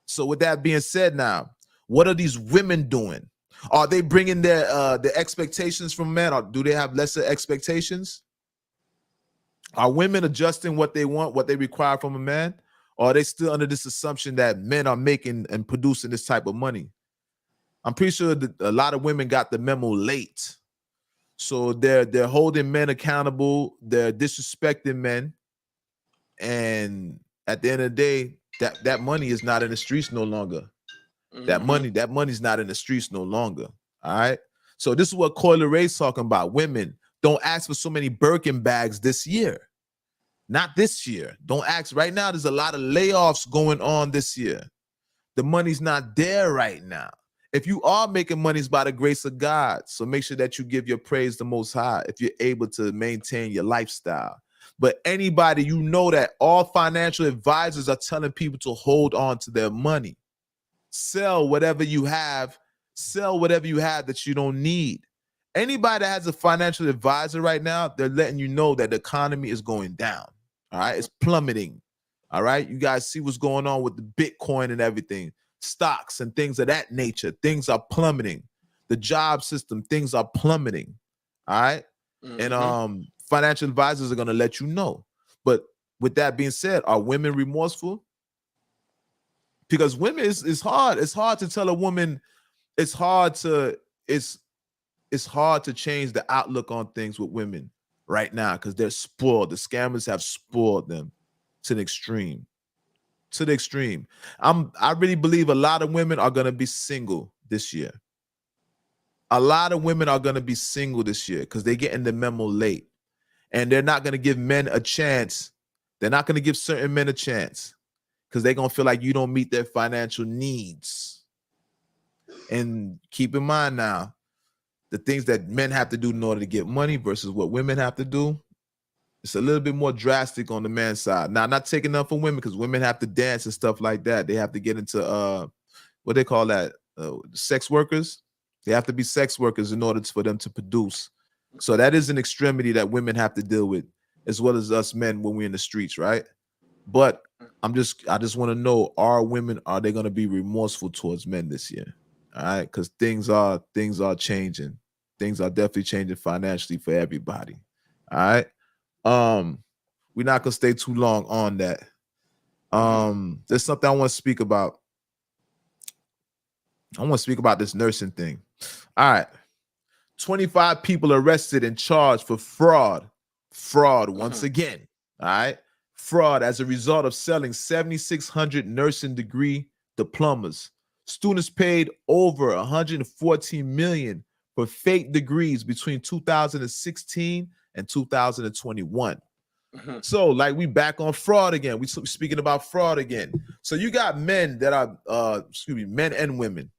So with that being said now, what are these women doing? Are they bringing their expectations from men, or do they have lesser expectations? Are women adjusting what they want, what they require from a man? Or are they still under this assumption that men are making and producing this type of money? I'm pretty sure that a lot of women got the memo late. So they're holding men accountable, they're disrespecting men, and at the end of the day, that money is not in the streets no longer. That money's not in the streets no longer. All right. So this is what Coyle Ray's talking about. Women, don't ask for so many Birkin bags this year. Not this year. Don't ask. Right now, there's a lot of layoffs going on this year. The money's not there right now. If you are making money, it's by the grace of God. So make sure that you give your praise the Most High if you're able to maintain your lifestyle. But anybody, you know that all financial advisors are telling people to hold on to their money. Sell whatever you have. Sell whatever you have that you don't need. Anybody that has a financial advisor right now, they're letting you know that the economy is going down. All right, it's plummeting. All right, you guys see what's going on with the Bitcoin and everything, stocks and things of that nature. Things are plummeting. The job system, things are plummeting. All right, and financial advisors are going to let you know. But with that being said, are women remorseful? Because women is hard. It's hard to tell a woman. It's hard to change the outlook on things with women right now because they're spoiled. The scammers have spoiled them to the extreme. To the extreme. I really believe a lot of women are gonna be single this year. A lot of women are gonna be single this year because they're getting the memo late, and they're not gonna give men a chance. They're not gonna give certain men a chance because they're gonna feel like you don't meet their financial needs. And keep in mind now, the things that men have to do in order to get money versus what women have to do, it's a little bit more drastic on the man's side. Now, not taking enough for women because women have to dance and stuff like that. They have to get into what they call that, sex workers. They have to be sex workers in order for them to produce. So that is an extremity that women have to deal with, as well as us men when we're in the streets, right? But I just want to know, are they going to be remorseful towards men this year? All right, because things are changing. Things are definitely changing financially for everybody. All right. We're not gonna stay too long on that. There's something I want to speak about. I want to speak about this nursing thing. All right. 25 people arrested and charged for fraud. Fraud once again. All right. Fraud as a result of selling 7,600 nursing degree diplomas. Students paid over 114 million for fake degrees between 2016 and 2021. So, like, we back on fraud again. We speaking about fraud again. So you got men that are, men and women,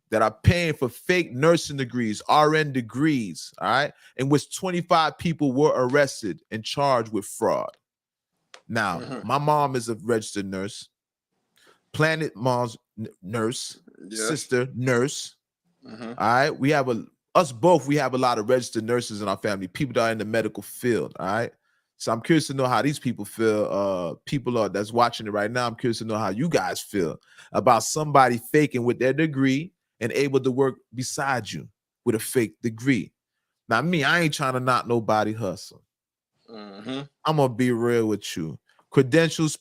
that are paying for fake nursing degrees, RN degrees, all right, in which 25 people were arrested and charged with fraud. Now, my mom is a registered nurse. Planet Mom's nurse, sister nurse. All right, we have us both. We have a lot of registered nurses in our family. People that are in the medical field. All right, so I'm curious to know how these people feel. People that's watching it right now. I'm curious to know how you guys feel about somebody faking with their degree and able to work beside you with a fake degree. Now, me, I ain't trying to knock nobody hustle. I'm gonna be real with you. Credentials.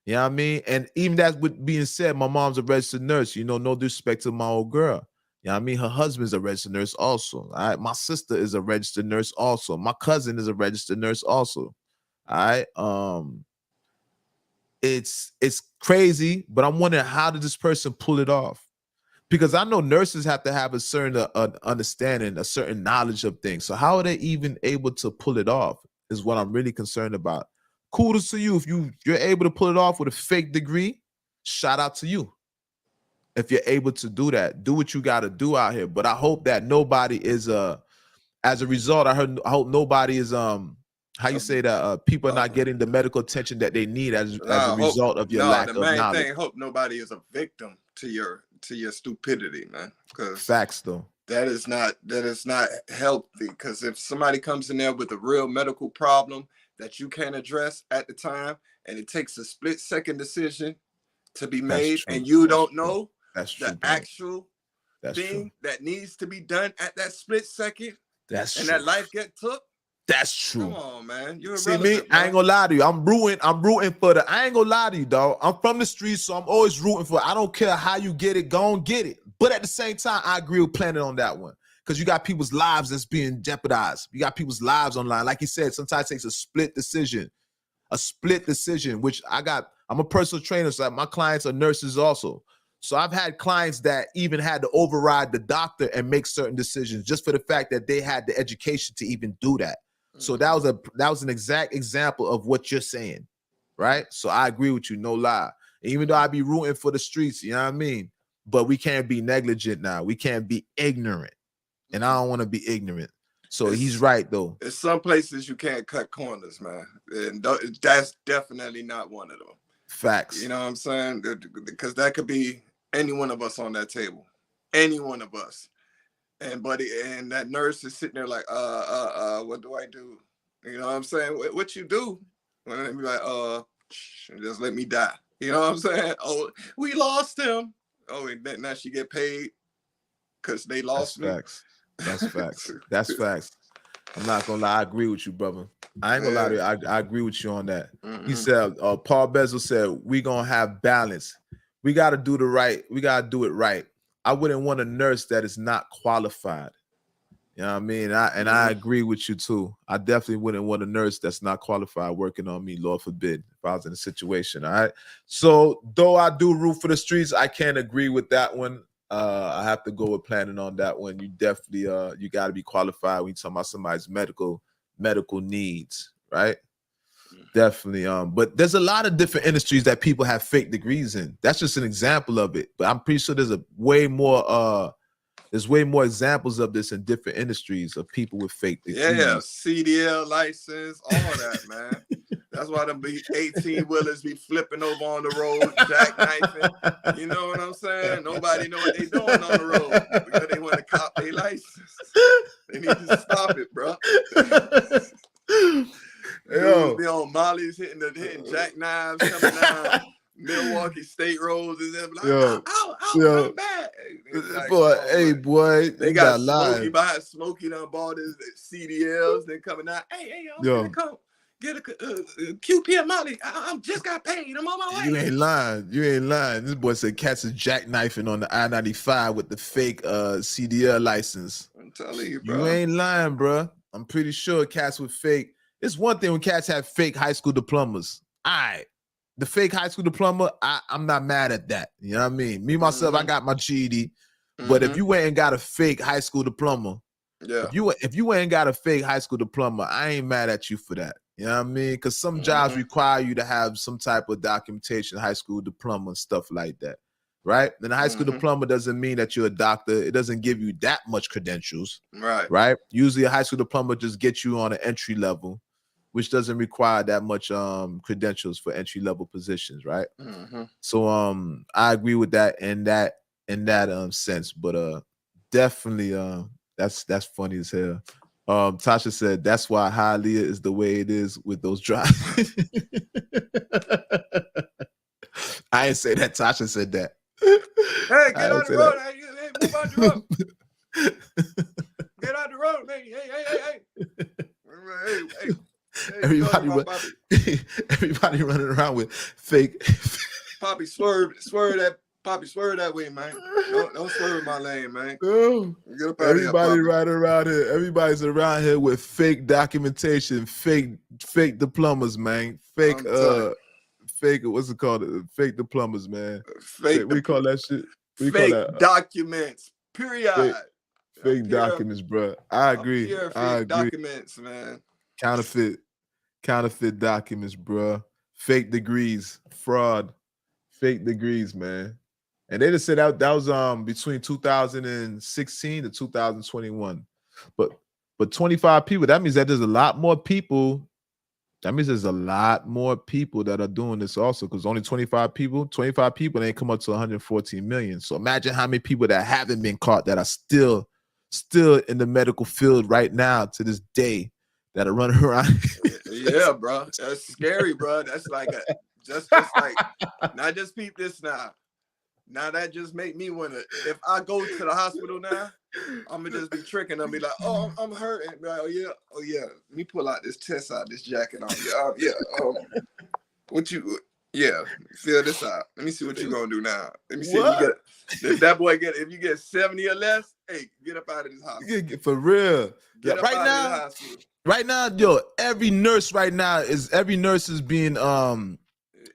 You know what I mean? And even that with being said, my mom's a registered nurse. You know, no disrespect to my old girl. You know what I mean? Her husband's a registered nurse also. All right. My sister is a registered nurse also. My cousin is a registered nurse also. All right. It's crazy, but I'm wondering, how did this person pull it off? Because I know nurses have to have a certain understanding, a certain knowledge of things. So how are they even able to pull it off is what I'm really concerned about. Kudos to you if you're able to pull it off with a fake degree. Shout out to you. if you're able to do that. Do what you got to do out here. But I hope that nobody is as a result. I hope nobody is how you say that people are not getting the medical attention that they need as a result of your lack of knowledge. Hope nobody is a victim to your stupidity, man. Because facts though. That is not healthy. Because if somebody comes in there with a real medical problem that you can't address at the time, and it takes a split-second decision to be made, and you don't know the actual thing that needs to be done at that split second, that life get took. That's true. Come on, man. You're See me, I ain't gonna lie to you. I'm rooting for the. I ain't gonna lie to you, dog. I'm from the streets, so I'm always rooting for it. I don't care how you get it, go and get it. But at the same time, I agree with Planet on that one. Because you got people's lives that's being jeopardized. You got people's lives online. Like you said, sometimes it takes a split decision. Which I'm a personal trainer, so my clients are nurses also. So I've had clients that even had to override the doctor and make certain decisions just for the fact that they had the education to even do that. So that was an exact example of what you're saying, right? So I agree with you, no lie. Even though I be rooting for the streets, you know what I mean? But we can't be negligent now. We can't be ignorant. And I don't want to be ignorant. So he's right, though. There's some places you can't cut corners, man. And that's definitely not one of them. Facts. You know what I'm saying? Because that could be any one of us on that table. Any one of us. And that nurse is sitting there like, what do I do? You know what I'm saying? What you do? And they be like, just let me die. You know what I'm saying? Oh, we lost him. Oh, and now she get paid because they lost me. Facts. That's facts. That's facts. I'm not gonna lie, I agree with you, brother. I ain't gonna lie to you. I agree with you on that. He said, Paul Bezel said, we gonna have balance. We gotta do it right. I wouldn't want a nurse that is not qualified. You know what I mean? I agree with you too. I definitely wouldn't want a nurse that's not qualified working on me, Lord forbid, if I was in a situation. All right. So though I do root for the streets, I can't agree with that one. I have to go with Planning on that one. You definitely you got to be qualified when you talk about somebody's medical needs, right? Definitely. But there's a lot of different industries that people have fake degrees in. That's just an example of it. But I'm pretty sure there's way more examples of this in different industries of people with fake degrees. Yeah, CDL license, all that, man. That's why them 18-wheelers be flipping over on the road, jackknifing. You know what I'm saying? Nobody know what they doing on the road because they want to cop their license. They need to stop it, bro. Dudes be on mollies hitting jackknives coming down Milwaukee State roads and then like, I'm back. Like, boy, they got Smokey done bought his CDLs, then coming out. Hey, I'm gonna come get a QP Molly. I just got paid. I'm on my way. You ain't lying. This boy said cats is jackknifing on the I-95 with the fake CDL license. I'm telling you, bro. You ain't lying, bro. I'm pretty sure cats with fake. It's one thing when cats have fake high school diplomas. All right. The fake high school diploma, I'm not mad at that. You know what I mean? Me, myself, I got my GED. But if you went and got a fake high school diploma, if you went and got a fake high school diploma, I ain't mad at you for that. You know what I mean? Because some jobs require you to have some type of documentation, high school diploma and stuff like that. Right? And a high school diploma doesn't mean that you're a doctor. It doesn't give you that much credentials. Right? Usually a high school diploma just gets you on an entry level, which doesn't require that much credentials for entry level positions, right? So I agree with that in that sense, but definitely that's funny as hell. Tasha said that's why Hialeah is the way it is with those drives. I didn't say that. Tasha said that. Hey, get on the road. Hey, move on the road. Get on the road, baby. Hey. Everybody running around with fake. Poppy swerve that way, man. Don't swerve my lane, man. Get up everybody right around here. Everybody's around here with fake documentation, fake diplomas, man. Fake what's it called? Fake diplomas, man. We call that shit. Fake documents. Period. Fake documents, bro. I agree. I agree. Documents, man. Counterfeit documents, bro. Fake degrees, fraud, fake degrees, man. And they just said that was between 2016 to 2021. But 25 people, that means that there's a lot more people. That means there's a lot more people that are doing this also, because only 25 people ain't come up to 114 million. So imagine how many people that haven't been caught that are still in the medical field right now to this day that are running around. Yeah, bro. That's scary, bro. That's like just like now just peep this now. Now that just make me wanna, if I go to the hospital now, I'm gonna just be tricking them, be like, oh, I'm hurting. Be like, oh yeah. Let me pull out this test out, this jacket on. What you fill this out. Let me see what you gonna do now. Let me see if you get 70 or less, hey, get up out of this hospital. For real. Get up out of this hospital. Right now, yo, every nurse is being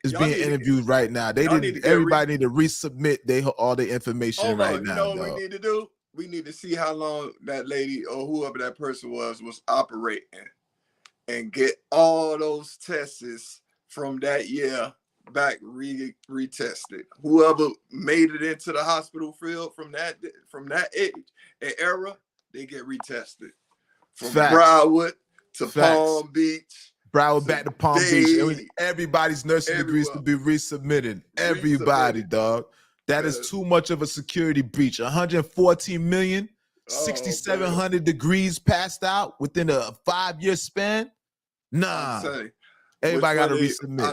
interviewed right now. Everybody need to resubmit all the information now. You know what we need to do? We need to see how long that lady or whoever that person was operating, and get all those tests from that year back retested. Whoever made it into the hospital field from that age and era, they get retested. From Broward to Palm Beach. Broward back to Palm Beach. Everybody's nursing degrees to be resubmitted. Everybody, dog. That is too much of a security breach. 114 million, 6,700 degrees passed out within a 5-year span. Nah. Everybody got to resubmit.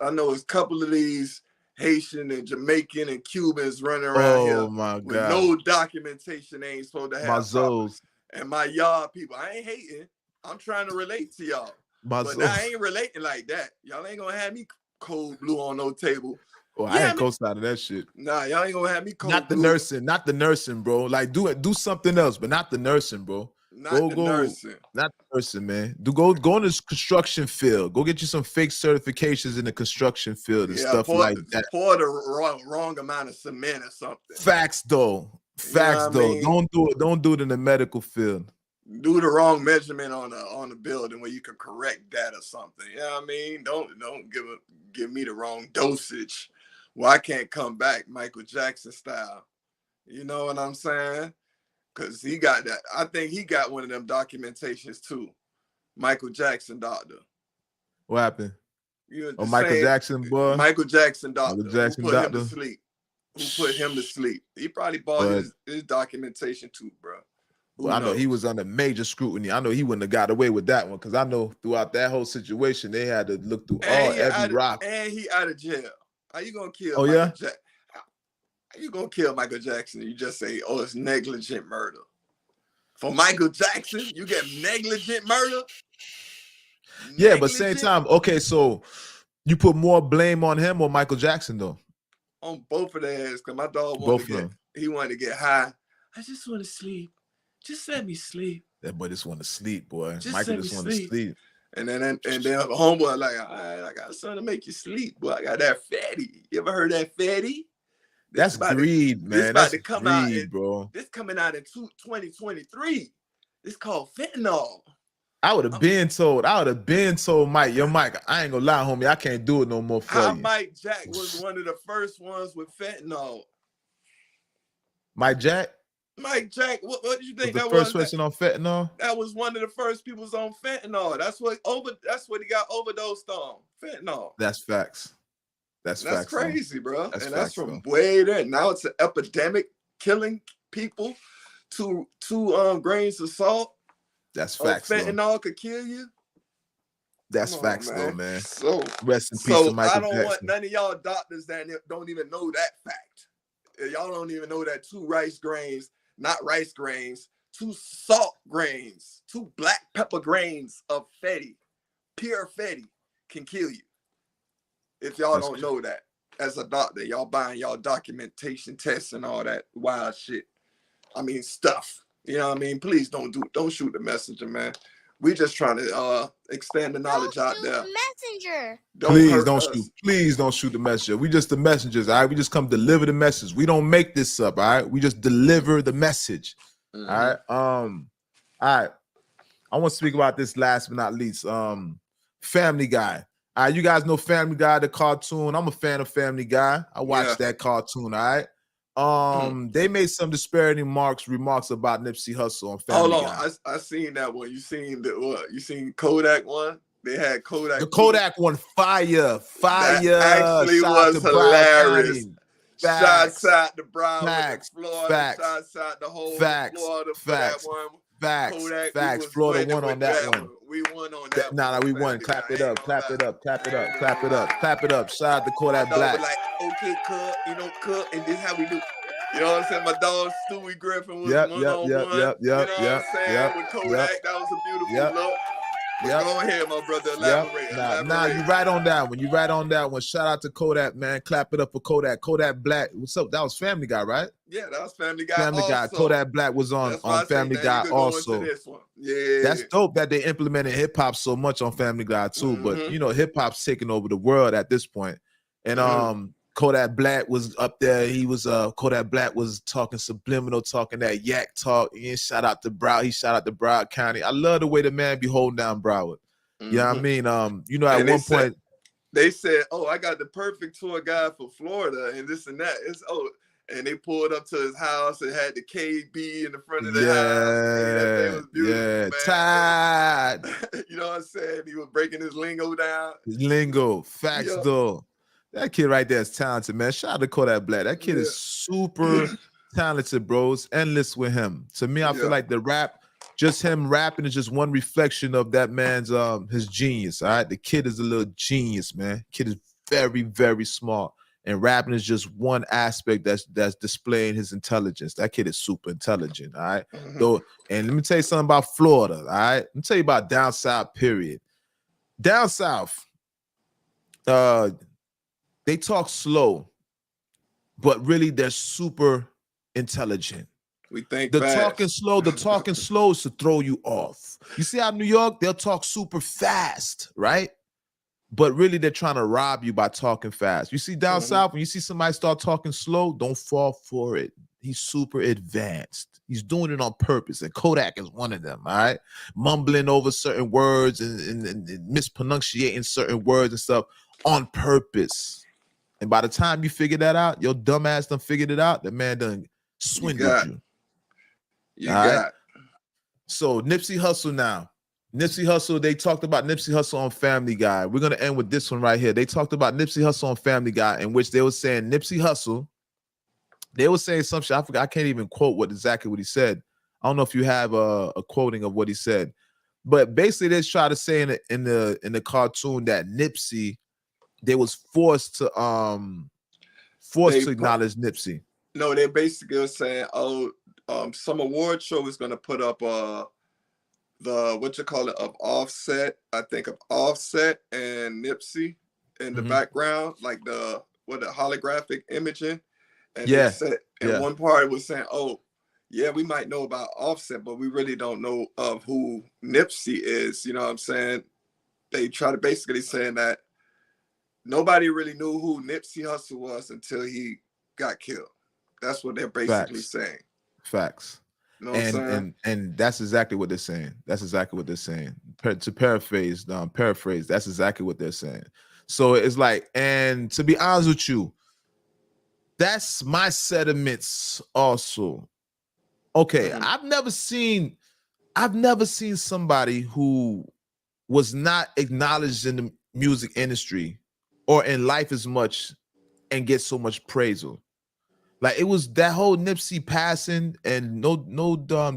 I know a couple of these Haitian and Jamaican and Cubans running around here with no documentation. They ain't supposed to have. My Zoes. And my y'all people, I ain't hating. I'm trying to relate to y'all. But I ain't relating like that. Y'all ain't gonna have me cold blue on no table. Oh, I ain't co-signing that shit. Nah, y'all ain't gonna have me cold blue. Not the nursing, bro. Like do something else, but not the nursing, bro. Not the nursing, man. Go in this construction field. Go get you some fake certifications in the construction field and stuff like that. Pour the wrong amount of cement or something. Facts though. I mean? Don't do it in the medical field. Do the wrong measurement on the building where you can correct that or something. You know what I mean? Don't give me the wrong dosage. Well, I can't come back Michael Jackson style. You know what I'm saying? Because he got that. I think he got one of them documentations too. Michael Jackson doctor. What happened? Michael Jackson, boy. Michael Jackson doctor. Michael Jackson who put him to sleep. Who put him to sleep. He probably bought his documentation too, bro. Well, I know he was under major scrutiny. I know he wouldn't have got away with that one, because I know throughout that whole situation, they had to look through every rock. And he out of jail. How you gonna kill How you gonna kill Michael Jackson? You just say, oh, it's negligent murder. For Michael Jackson, you get negligent murder? Yeah, but same time, okay, so you put more blame on him or Michael Jackson though? On both of their ass, because my dog wanted to get high. I just want to sleep. Just let me sleep. That boy just want to sleep, boy. Michael just want to sleep. And then the homeboy like, all right, I got something to make you sleep, boy. I got that fatty. You ever heard that fatty? That's greed, man. That's greed, bro. This coming out in 2023. It's called fentanyl. I would have been told Mike, yo, Mike, I ain't gonna lie, homie, I can't do it no more for you. Mike Jack was one of the first ones with fentanyl. Mike Jack, what did you think that was? The first person on fentanyl? That was one of the first people on fentanyl. That's what he got overdosed on. Fentanyl. That's facts. That's crazy, bro. That's from way there. Now it's an epidemic, killing people. Two grains of salt. That's facts. Fentanyl could kill you. That's facts, though, man. So rest in peace to Michael Jackson. I don't want none of y'all doctors that don't even know that fact. Y'all don't even know that 2 rice grains, not rice grains, 2 salt grains, 2 black pepper grains of fatty, pure fatty, can kill you. If y'all don't know that, as a doctor, y'all buying y'all documentation tests and all that wild shit. I mean, stuff. You know what I mean? Please don't shoot the messenger, man. We just trying to extend the knowledge out there. Messenger. Please don't shoot the messenger. We just the messengers, all right? We just come deliver the message. We don't make this up, all right? We just deliver the message. Mm-hmm. All right. All right. I want to speak about this last but not least. Family Guy. You guys know Family Guy, the cartoon. I'm a fan of Family Guy. I watched Yeah. that cartoon. All right. Mm. They made some disparaging remarks about Nipsey Hussle on Hold Family on, Guy. I seen that one. You seen the what? You seen Kodak one? They had The Kodak too. Kodak one, fire. That Shout actually out to was Broward hilarious. County. Shouts Facts, out to Broward and facts, Florida. facts, Shouts out the whole of facts, Florida for that facts, one. facts, Kodak, we facts. was Florida winning won on with that that one. one. We won on that one. Nah, we won. Family Guy. Clap it I ain't up, gonna clap lie. it up, clap it I up, ain't clap gonna it up, lie. clap it up. Shout out to My Kodak dog Black. was like, okay, cut, cut, and this how we do. You know what I'm saying? My dog Stewie Griffin was Yep, one yep, on yep, one. yep, You know yep, what I'm yep, saying? yep, With yep, Kodak, that was a beautiful yep, look. But yep. go ahead, my brother. Yep. Elaborate. Nah, you right on that one. You right on that one. Shout out to Kodak, man. Clap it up for Kodak. Kodak Black. What's up? That was Family Guy, right? Yeah, that was Family Guy Family Guy. also. Kodak Black was on That's why I say Family now you Guy could go into also. this one. Yeah. That's dope that they implemented hip hop so much on Family Guy too. But Mm-hmm. you know, hip hop's taking over the world at this point. And Mm-hmm. Kodak Black was up there. He was Kodak Black was talking subliminal, talking that yak talk. And shout out to Broward. He shout out to Broward County. I love the way the man be holding down Broward. You know what I mean? You know, at And one point they said, "Oh, I got the perfect tour guide for Florida," and this and that. And they pulled up to his house and had the KB in the front of the house. Hey, that thing was beautiful, man. Tied. You know what I'm saying? He was breaking his lingo down. Lingo, facts Yeah. though. That kid right there is talented, man. Shout out to Kodak Black. That kid is super talented, bros. Endless with him. To me, I feel like the rap, just him rapping is just one reflection of that man's his genius. All right. The kid is a little genius, man. Kid is very, very smart. And rapping is just one aspect that's displaying his intelligence. That kid is super intelligent. All right. Though, and let me tell you something about Florida. All right. Let me tell you about down south, period. Down south, they talk slow, but really they're super intelligent. We think the fast. talking slow is to throw you off. You see how New York, they'll talk super fast, right? But really they're trying to rob you by talking fast. You see down south, when you see somebody start talking slow, don't fall for it. He's super advanced. He's doing it on purpose. And Kodak is one of them, all right? Mumbling over certain words and mispronunciating certain words and stuff on purpose. And by the time you figure that out, your dumb ass done figured it out, the man done swindled you. You got. So Nipsey Hussle now. Nipsey Hussle, they talked about Nipsey Hussle on Family Guy. We're going to end with this one right here. They talked about Nipsey Hussle on Family Guy, in which they were saying Nipsey Hussle, they were saying some shit. I forgot. I can't even quote exactly what he said. I don't know if you have a quoting of what he said. But basically, they try to say in the cartoon that Nipsey, they was forced to acknowledge Nipsey. No, they basically were saying, some award show is gonna put up the what you call it of Offset. I think of Offset and Nipsey in the background, like the holographic imaging. And they said, and one part was saying, "Oh, yeah, we might know about Offset, but we really don't know of who Nipsey is." You know what I'm saying? They try to basically saying that nobody really knew who Nipsey Hussle was until he got killed. That's what they're basically saying. Facts. You know what I'm saying? And that's exactly what they're saying. That's exactly what they're saying. To paraphrase, that's exactly what they're saying. So it's like, and to be honest with you, that's my sentiments also. Okay, I've never seen somebody who was not acknowledged in the music industry or in life as much and get so much praise. Like it was that whole Nipsey passing, and no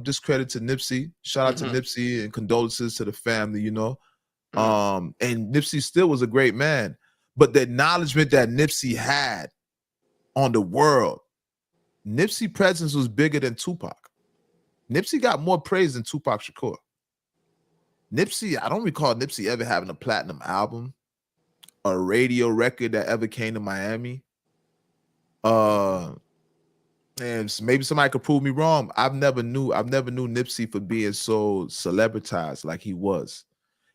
discredit to Nipsey. Shout out to Nipsey and condolences to the family, you know. And Nipsey still was a great man, but the acknowledgement that Nipsey had on the world, Nipsey presence was bigger than Tupac. Nipsey got more praise than Tupac Shakur. Nipsey, I don't recall Nipsey ever having a platinum album, a radio record that ever came to Miami. And maybe somebody could prove me wrong. I've never knew Nipsey for being so celebritized like he was.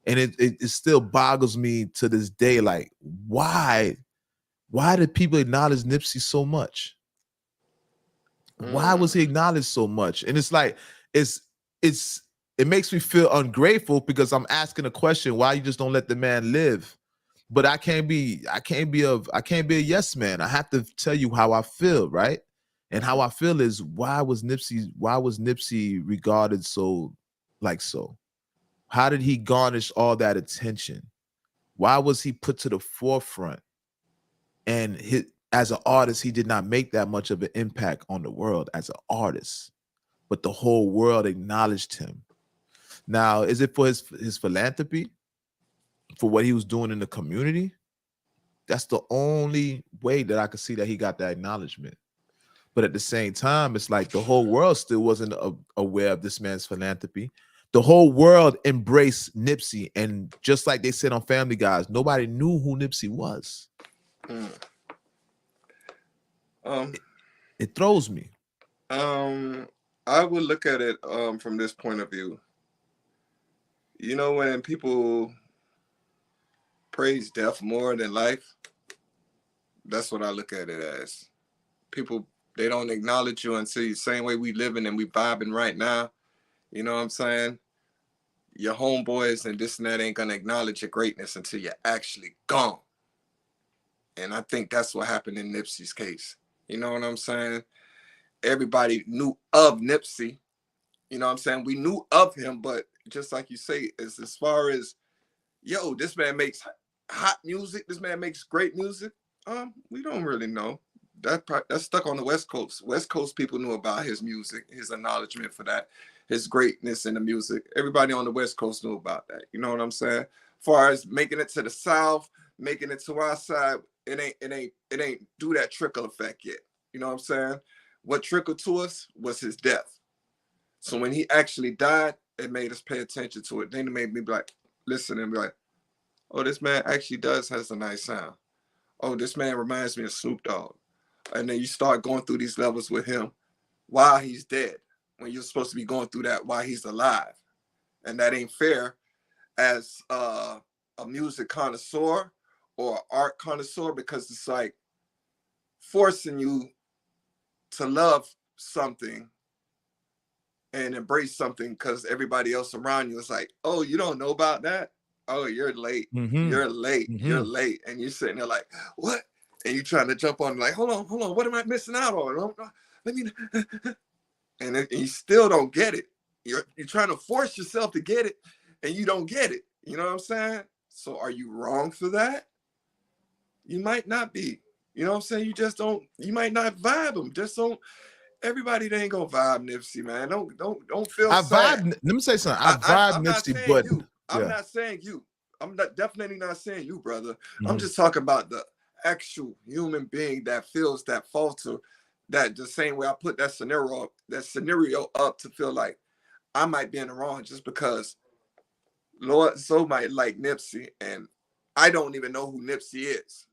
And it still boggles me to this day, like, why did people acknowledge Nipsey so much? Why was he acknowledged so much? And it's like, it makes me feel ungrateful because I'm asking a question, why you just don't let the man live? But I can't be a yes man. I have to tell you how I feel, right? And how I feel is why was Nipsey regarded so so? How did he garnish all that attention? Why was he put to the forefront? And as an artist, he did not make that much of an impact on the world as an artist, but the whole world acknowledged him. Now, is it for his philanthropy, for what he was doing in the community? That's the only way that I could see that he got that acknowledgement. But at the same time, it's like the whole world still wasn't aware of this man's philanthropy. The whole world embraced Nipsey, and just like they said on Family Guys, nobody knew who Nipsey was. It throws me. I would look at it from this point of view. You know, when people praise death more than life, that's what I look at it as. People, they don't acknowledge you until the same way we living and we vibing right now. You know what I'm saying? Your homeboys and this and that ain't gonna acknowledge your greatness until you're actually gone. And I think that's what happened in Nipsey's case. You know what I'm saying? Everybody knew of Nipsey. You know what I'm saying? We knew of him, but just like you say, as far as, yo, this man makes hot music, this man makes great music, we don't really know. That's stuck on the West Coast. West Coast people knew about his music, his acknowledgement for that, his greatness in the music. Everybody on the West Coast knew about that. You know what I'm saying? As far as making it to the South, making it to our side, it ain't do that trickle effect yet. You know what I'm saying? What trickled to us was his death. So when he actually died, it made us pay attention to it. Then it made me be like, listen and be like, oh, this man actually has a nice sound. Oh, this man reminds me of Snoop Dogg. And then you start going through these levels with him while he's dead, when you're supposed to be going through that while he's alive. And that ain't fair as a music connoisseur or art connoisseur, because it's like forcing you to love something and embrace something because everybody else around you is like, oh, you don't know about that? Oh, you're late. You're late. You're late. And you're sitting there like, what? And you're trying to jump on like, hold on. What am I missing out on? Let me, and you still don't get it. You're trying to force yourself to get it and you don't get it. You know what I'm saying? So are you wrong for that? You might not be. You know what I'm saying? You just don't, you might not vibe them. Just don't. Everybody ain't gonna vibe Nipsey, man. Don't feel sad. Let me say something. I vibe Nipsey, but I'm not saying you. I'm definitely not saying you, brother. I'm just talking about the actual human being that feels that falter, that the same way I put that scenario up to feel like I might be in the wrong just because Lord so might like Nipsey and I don't even know who Nipsey is.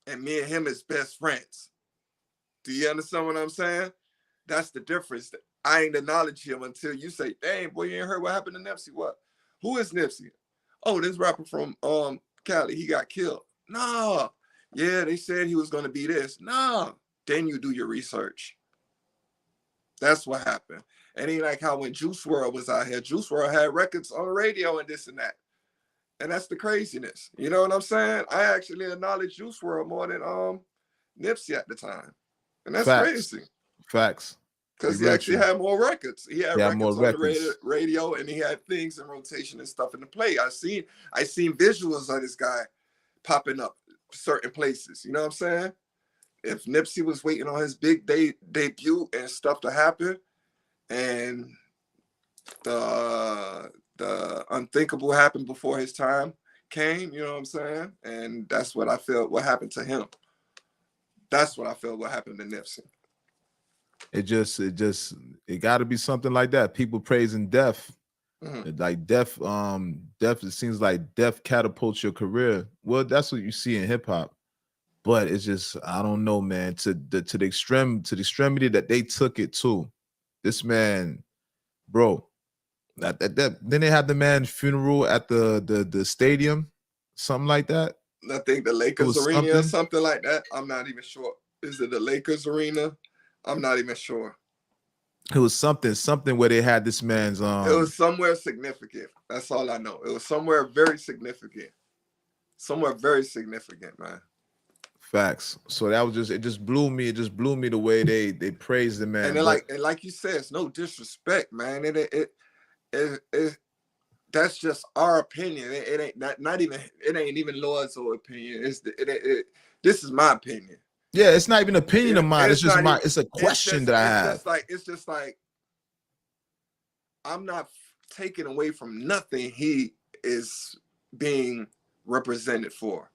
And me and him is best friends. Do you understand what I'm saying? That's the difference. I ain't acknowledge him until you say, dang, boy, you ain't heard what happened to Nipsey. What? Who is Nipsey? Oh, this rapper from Cali, he got killed. Nah. Yeah, they said he was gonna be this. Nah. Then you do your research. That's what happened. And ain't like how when Juice WRLD was out here, Juice WRLD had records on the radio and this and that. And that's the craziness. You know what I'm saying? I actually acknowledge Juice WRLD more than Nipsey at the time. And that's crazy. Facts. Because he actually had more records. He had records on the radio and he had things in rotation and stuff in the play. I seen visuals of this guy popping up certain places. You know what I'm saying? If Nipsey was waiting on his big debut and stuff to happen, and the unthinkable happened before his time came, you know what I'm saying? And that's what I feel what happened to him. That's what I feel what happened to Nipsey. It got to be something like that. People praising death, like death. It seems like death catapults your career. Well, that's what you see in hip hop, but it's just I don't know, man. To the extremity that they took it to. This man, bro. Then they had the man's funeral at the stadium, something like that. I think the Lakers Arena or something like that. I'm not even sure. Is it the Lakers Arena? I'm not even sure. It was something where they had this man's It was somewhere significant. That's all I know. It was somewhere very significant. somewhere very significant, man. Facts. So that was just, it just blew me. It just blew me the way they praised the man. And then But like you said, it's no disrespect, man. It that's just our opinion. It ain't not even, it ain't even Lord's opinion. This is my opinion. yeah, it's not even an opinion of mine. It's just not even, it's a question that I have. It's just like I'm not taking away from nothing he is being represented for.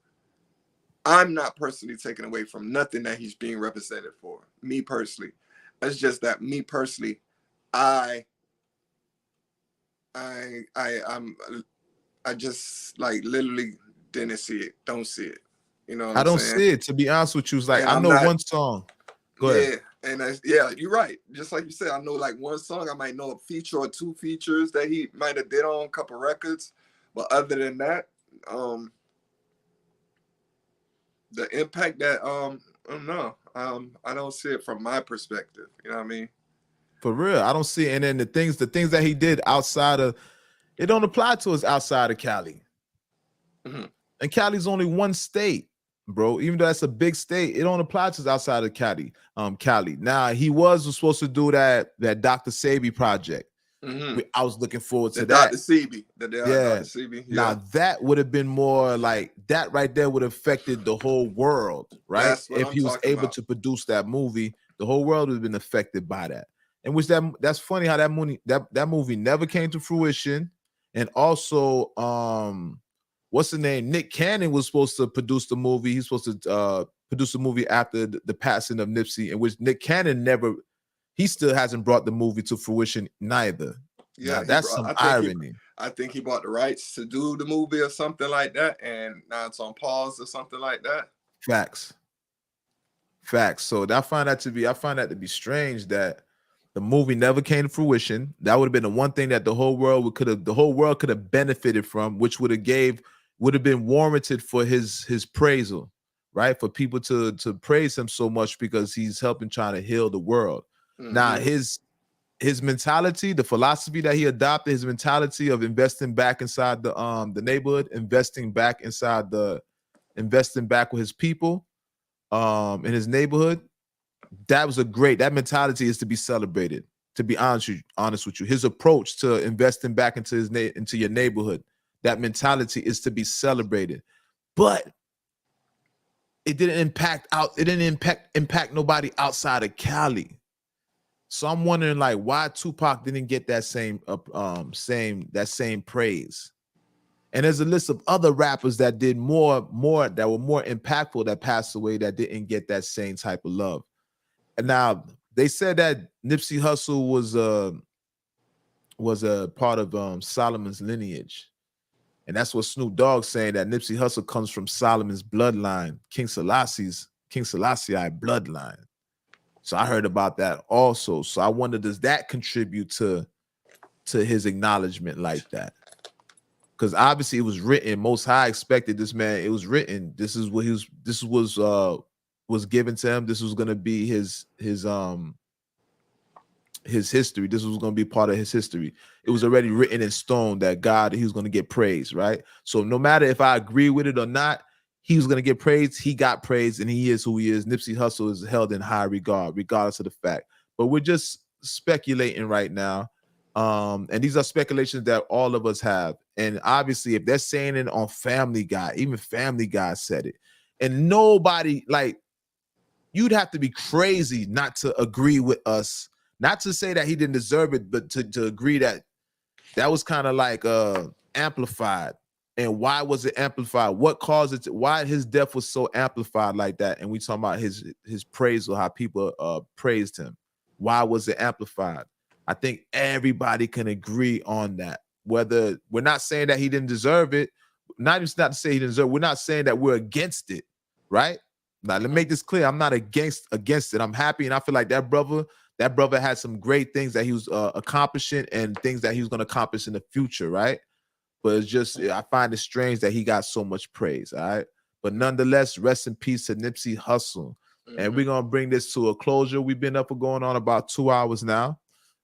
I'm not personally taken away from nothing that he's being represented for. Me personally. It's just that me personally, I just like literally didn't see it. Don't see it. You know what I don't saying? see it, to be honest with you. It's like, And I know one song. Go ahead. And yeah, you're right. Just like you said, I know like one song. I might know a feature or two features that he might have did on a couple records, but other than that, the impact that I don't know. I don't see it from my perspective. You know what I mean? For real, I don't see it. And then the things that he did outside of, it don't apply to us outside of Cali. Mm-hmm. And Cali's only one state, bro. Even though that's a big state, it don't apply to us outside of Cali. Cali. Now he was supposed to do that Dr. Sebi project. Mm-hmm. I was looking forward to that. Dr. Sebi. Yeah. Dr. Sebi. Yeah. Now that would have been more like, that right there would have affected the whole world, right? That's what if I'm he was able about. to produce that movie, the whole world would have been affected by that. And which that's funny how that movie never came to fruition. And also, what's the name? Nick Cannon was supposed to produce the movie. He's supposed to produce the movie after the passing of Nipsey, in which Nick Cannon he still hasn't brought the movie to fruition neither. Yeah, now, that's some irony. I think he bought the rights to do the movie or something like that, and now it's on pause or something like that. Facts. So I find that to be strange that the movie never came to fruition. That would have been the one thing that the whole world could have benefited from, which would have been warranted for his praisal, right? For people to praise him so much because he's helping trying to heal the world. Mm-hmm. Now his mentality, the philosophy that he adopted, his mentality of investing back inside the neighborhood, investing back with his people, in his neighborhood, that mentality is to be celebrated. To be honest with you, his approach to investing back into your neighborhood, that mentality is to be celebrated. But it didn't impact nobody outside of Cali. So I'm wondering, like, why Tupac didn't get that same praise. And there's a list of other rappers that did more that were more impactful that passed away that didn't get that same type of love. And now they said that Nipsey Hussle was a part of Solomon's lineage. And that's what Snoop Dogg's saying, that Nipsey Hussle comes from Solomon's bloodline, King Selassie bloodline. So I heard about that also. So I wonder, does that contribute to his acknowledgement like that? Because obviously it was written. Most High expected this man. It was written. This was given to him. This was going to be his history. This was going to be part of his history. It was already written in stone that he was going to get praise, right? So no matter if I agree with it or not, he was going to get praised. He got praised, and he is who he is. Nipsey Hussle is held in high regard, regardless of the fact. But we're just speculating right now. And these are speculations that all of us have. And obviously, if they're saying it on Family Guy, even Family Guy said it. And nobody, like, you'd have to be crazy not to agree with us. Not to say that he didn't deserve it, but to agree that was kind of like amplified. And why was it amplified? What caused it? Why his death was so amplified like that? And we talking about his praise, or how people praised him. Why was it amplified? I think everybody can agree on that. Whether we're not saying that he didn't deserve it, not to say he didn't deserve it. We're not saying that we're against it, right? Now, let me make this clear. I'm not against it. I'm happy, and I feel like that brother had some great things that he was accomplishing, and things that he was going to accomplish in the future, right? But it's just, I find it strange that he got so much praise, all right? But nonetheless, rest in peace to Nipsey Hussle. Mm-hmm. And we're going to bring this to a closure. We've been up for going on about 2 hours now,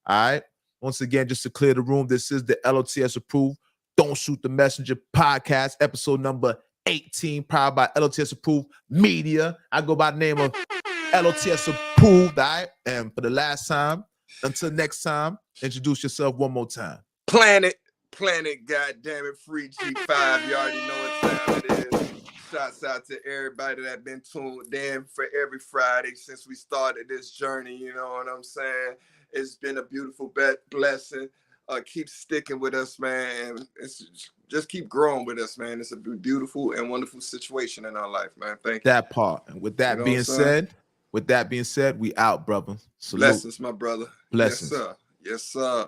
all right? Once again, just to clear the room, this is the L.O.T.S approved Don't Shoot the Messenger podcast, episode number Ep.18, powered by L.O.T.S approved media. I go by the name of L.O.T.S approved. All right. And for the last time, until next time, introduce yourself one more time. Planet, goddamn it, free G5. You already know what time it is. Shouts out to everybody that been tuned in for every Friday since we started this journey. You know what I'm saying? It's been a beautiful blessing. Keep sticking with us, man. Just keep growing with us, man. It's a beautiful and wonderful situation in our life, man. Thank you. That part. And with that being said, we out, brother. Salute. Blessings, my brother. Blessings. Yes, sir. Yes, sir.